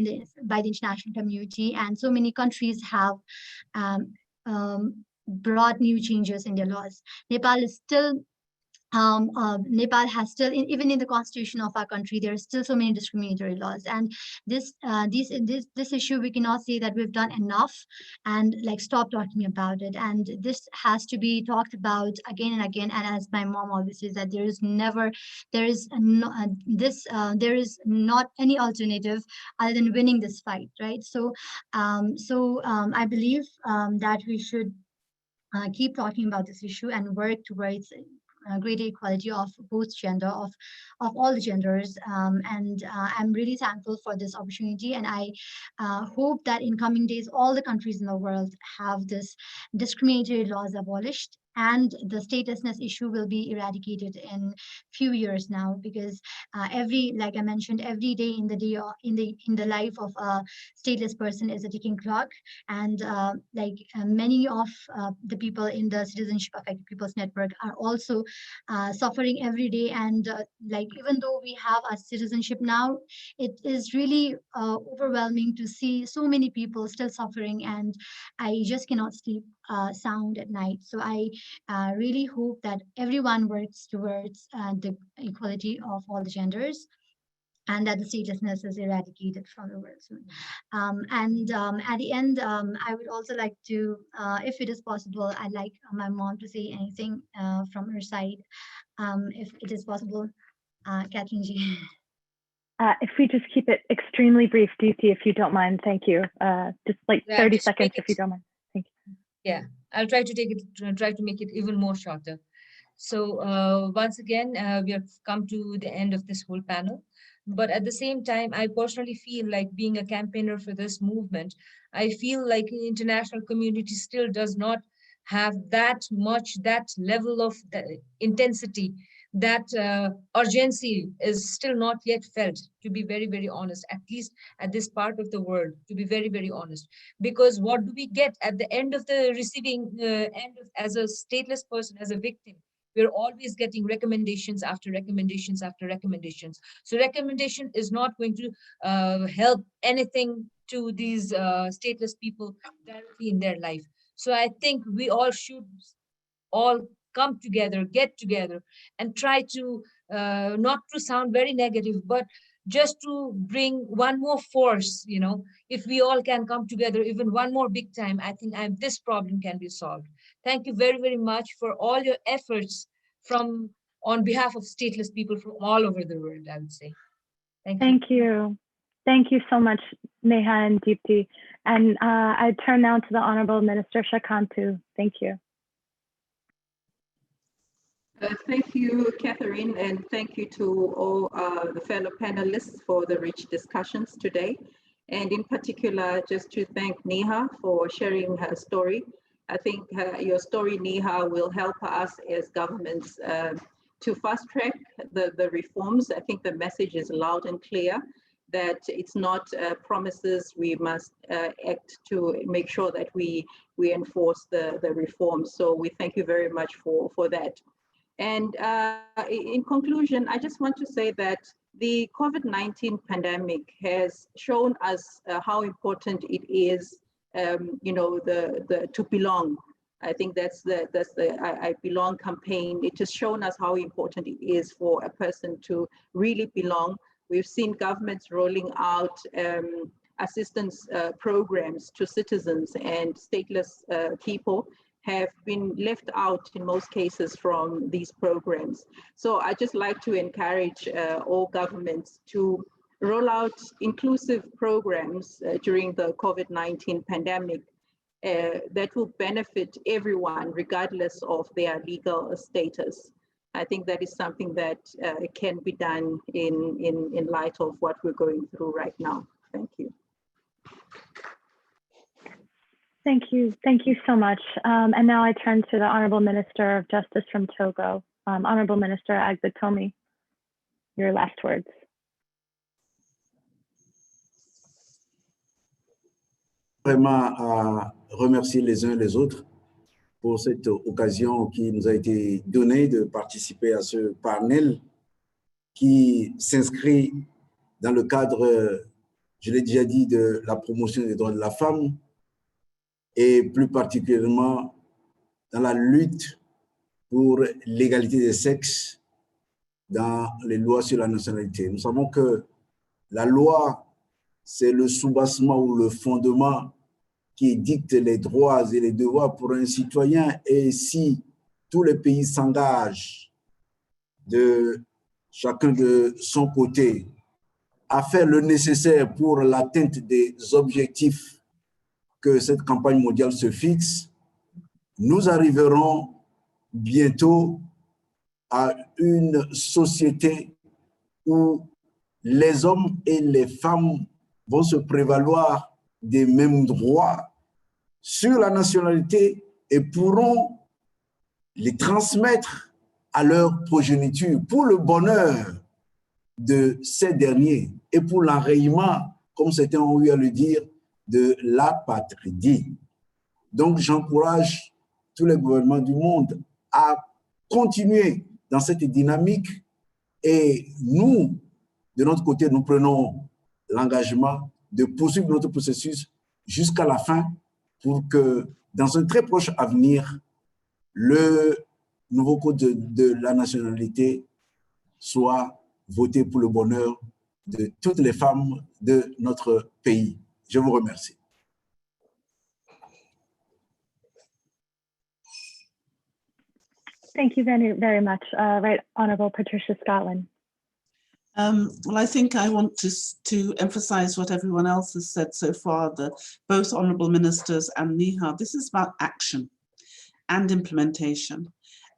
by the international community, and so many countries have brought new changes in their laws. Nepal is still Nepal has still, even in the constitution of our country, there are still so many discriminatory laws, and this issue, we cannot say that we've done enough and like stop talking about it, and this has to be talked about again and again. And as my mom always says, that there is not any alternative other than winning this fight, right? So I believe that we should keep talking about this issue and work towards greater equality of both gender, of all the genders. And I'm really thankful for this opportunity. And I hope that in coming days, all the countries in the world have this discriminatory laws abolished, and the statelessness issue will be eradicated in few years now, because like I mentioned, every day in the life of a stateless person is a ticking clock. And many of the people in the Citizenship Affected Peoples Network are also suffering every day. And even though we have a citizenship now, it is really overwhelming to see so many people still suffering, and I just cannot sleep sound at night. So I really hope that everyone works towards the equality of all the genders, and that the statelessness is eradicated from the world soon. At the end, I would also like to, if it is possible, I'd like my mom to say anything from her side, if it is possible. Catherine G. If we just keep it extremely brief, Duty, if you don't mind, thank you. Just like 30 seconds, if you don't mind. Thank you. Yeah, I'll try to make it even more shorter. So once again, we have come to the end of this whole panel. But at the same time, I personally feel like, being a campaigner for this movement, I feel like the international community still does not have that level of intensity, that urgency is still not yet felt, to be very, very honest, at least at this part of the world, to be very, very honest. Because what do we get at the end of the receiving end as a stateless person, as a victim? We're always getting recommendations after recommendations after recommendations. So recommendation is not going to help anything to these stateless people directly in their life. So I think we all should come together, get together, and try to, not to sound very negative, but just to bring one more force. If we all can come together even one more big time, I think this problem can be solved. Thank you very, very much for all your efforts on behalf of stateless people from all over the world, I would say. Thank you. Thank you so much, Neha and Deepti. And I turn now to the Honorable Minister Shakantu. Thank you. Thank you, Catherine, and thank you to all the fellow panelists for the rich discussions today. And in particular, just to thank Neha for sharing her story. I think your story, Neha, will help us as governments to fast track the reforms. I think the message is loud and clear that it's not promises. We must act to make sure that we enforce the reforms. So we thank you very much for that. And in conclusion, I just want to say that the COVID-19 pandemic has shown us how important it is, to belong. I think that's the I Belong campaign. It has shown us how important it is for a person to really belong. We've seen governments rolling out assistance programs to citizens, and stateless people have been left out in most cases from these programs. So I just like to encourage all governments to roll out inclusive programs during the COVID-19 pandemic that will benefit everyone regardless of their legal status. I think that is something that can be done in light of what we're going through right now. Thank you. Thank you. Thank you so much. And now I turn to the Honorable Minister of Justice from Togo, Honorable Minister Agbatomi. Your last words. Vraiment remercier les uns et les autres pour cette occasion qui nous a été donnée de participer à ce panel qui s'inscrit dans le cadre, je l'ai déjà dit, de la promotion des droits de la femme et plus particulièrement dans la lutte pour l'égalité des sexes dans les lois sur la nationalité. Nous savons que la loi, c'est le soubassement ou le fondement qui dicte les droits et les devoirs pour un citoyen. Et si tous les pays s'engagent de chacun de son côté à faire le nécessaire pour l'atteinte des objectifs que cette campagne mondiale se fixe, nous arriverons bientôt à une société où les hommes et les femmes vont se prévaloir des mêmes droits sur la nationalité et pourront les transmettre à leur progéniture pour le bonheur de ces derniers et pour l'enrayement, comme certains ont eu à le dire, de l'apatridie. Donc, j'encourage tous les gouvernements du monde à continuer dans cette dynamique et nous, de notre côté, nous prenons l'engagement de poursuivre notre processus jusqu'à la fin pour que, dans un très proche avenir, le nouveau code de la nationalité soit voté pour le bonheur de toutes les femmes de notre pays. Je vous remercie. Thank you very, very much, Right Honourable Patricia Scotland. Well, I think I want to emphasize what everyone else has said so far, both honourable ministers and Neha. This is about action and implementation.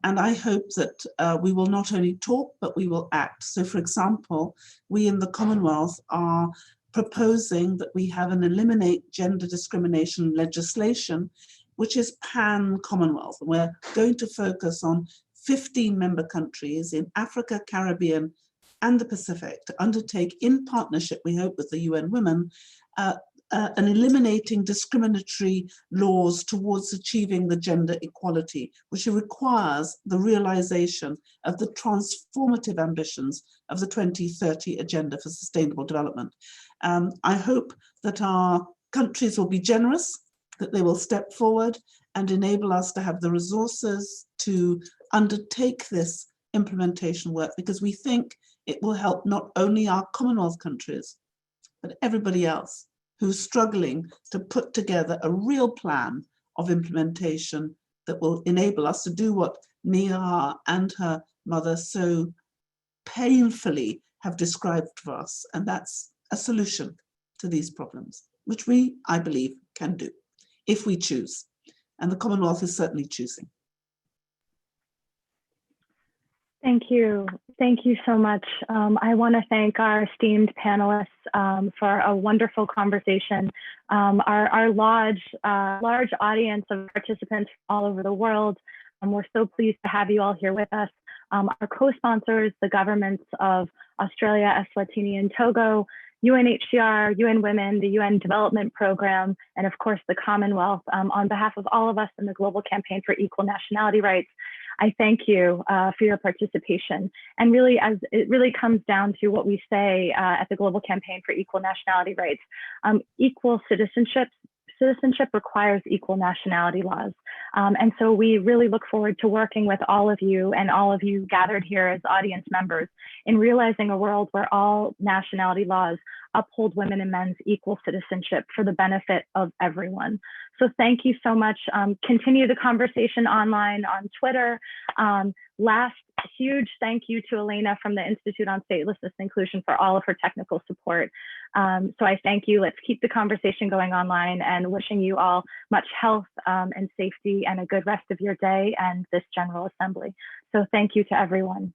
And I hope that we will not only talk, but we will act. So, for example, we in the Commonwealth are proposing that we have an eliminate gender discrimination legislation, which is pan-Commonwealth. We're going to focus on 15 member countries in Africa, Caribbean, and the Pacific to undertake in partnership, we hope, with the UN Women, an eliminating discriminatory laws towards achieving the gender equality, which requires the realization of the transformative ambitions of the 2030 Agenda for Sustainable Development. I hope that our countries will be generous, that they will step forward and enable us to have the resources to undertake this implementation work, because we think it will help not only our Commonwealth countries, but everybody else who's struggling to put together a real plan of implementation that will enable us to do what Neha and her mother so painfully have described for us. And that's a solution to these problems, which we, I believe, can do if we choose. And the Commonwealth is certainly choosing. Thank you. Thank you so much. I want to thank our esteemed panelists for a wonderful conversation. Our large audience of participants all over the world. We're so pleased to have you all here with us. Our co-sponsors, the governments of Australia, Eswatini, and Togo, UNHCR, UN Women, the UN Development Program, and of course the Commonwealth. On behalf of all of us in the Global Campaign for Equal Nationality Rights, I thank you for your participation. And really, as it really comes down to what we say at the Global Campaign for Equal Nationality Rights, equal citizenship requires equal nationality laws. And so we really look forward to working with all of you and all of you gathered here as audience members in realizing a world where all nationality laws uphold women and men's equal citizenship for the benefit of everyone. So thank you so much. Continue the conversation online on Twitter. Last huge thank you to Elena from the Institute on Statelessness and Inclusion for all of her technical support. So I thank you. Let's keep the conversation going online, and wishing you all much health and safety and a good rest of your day and this General Assembly. So thank you to everyone.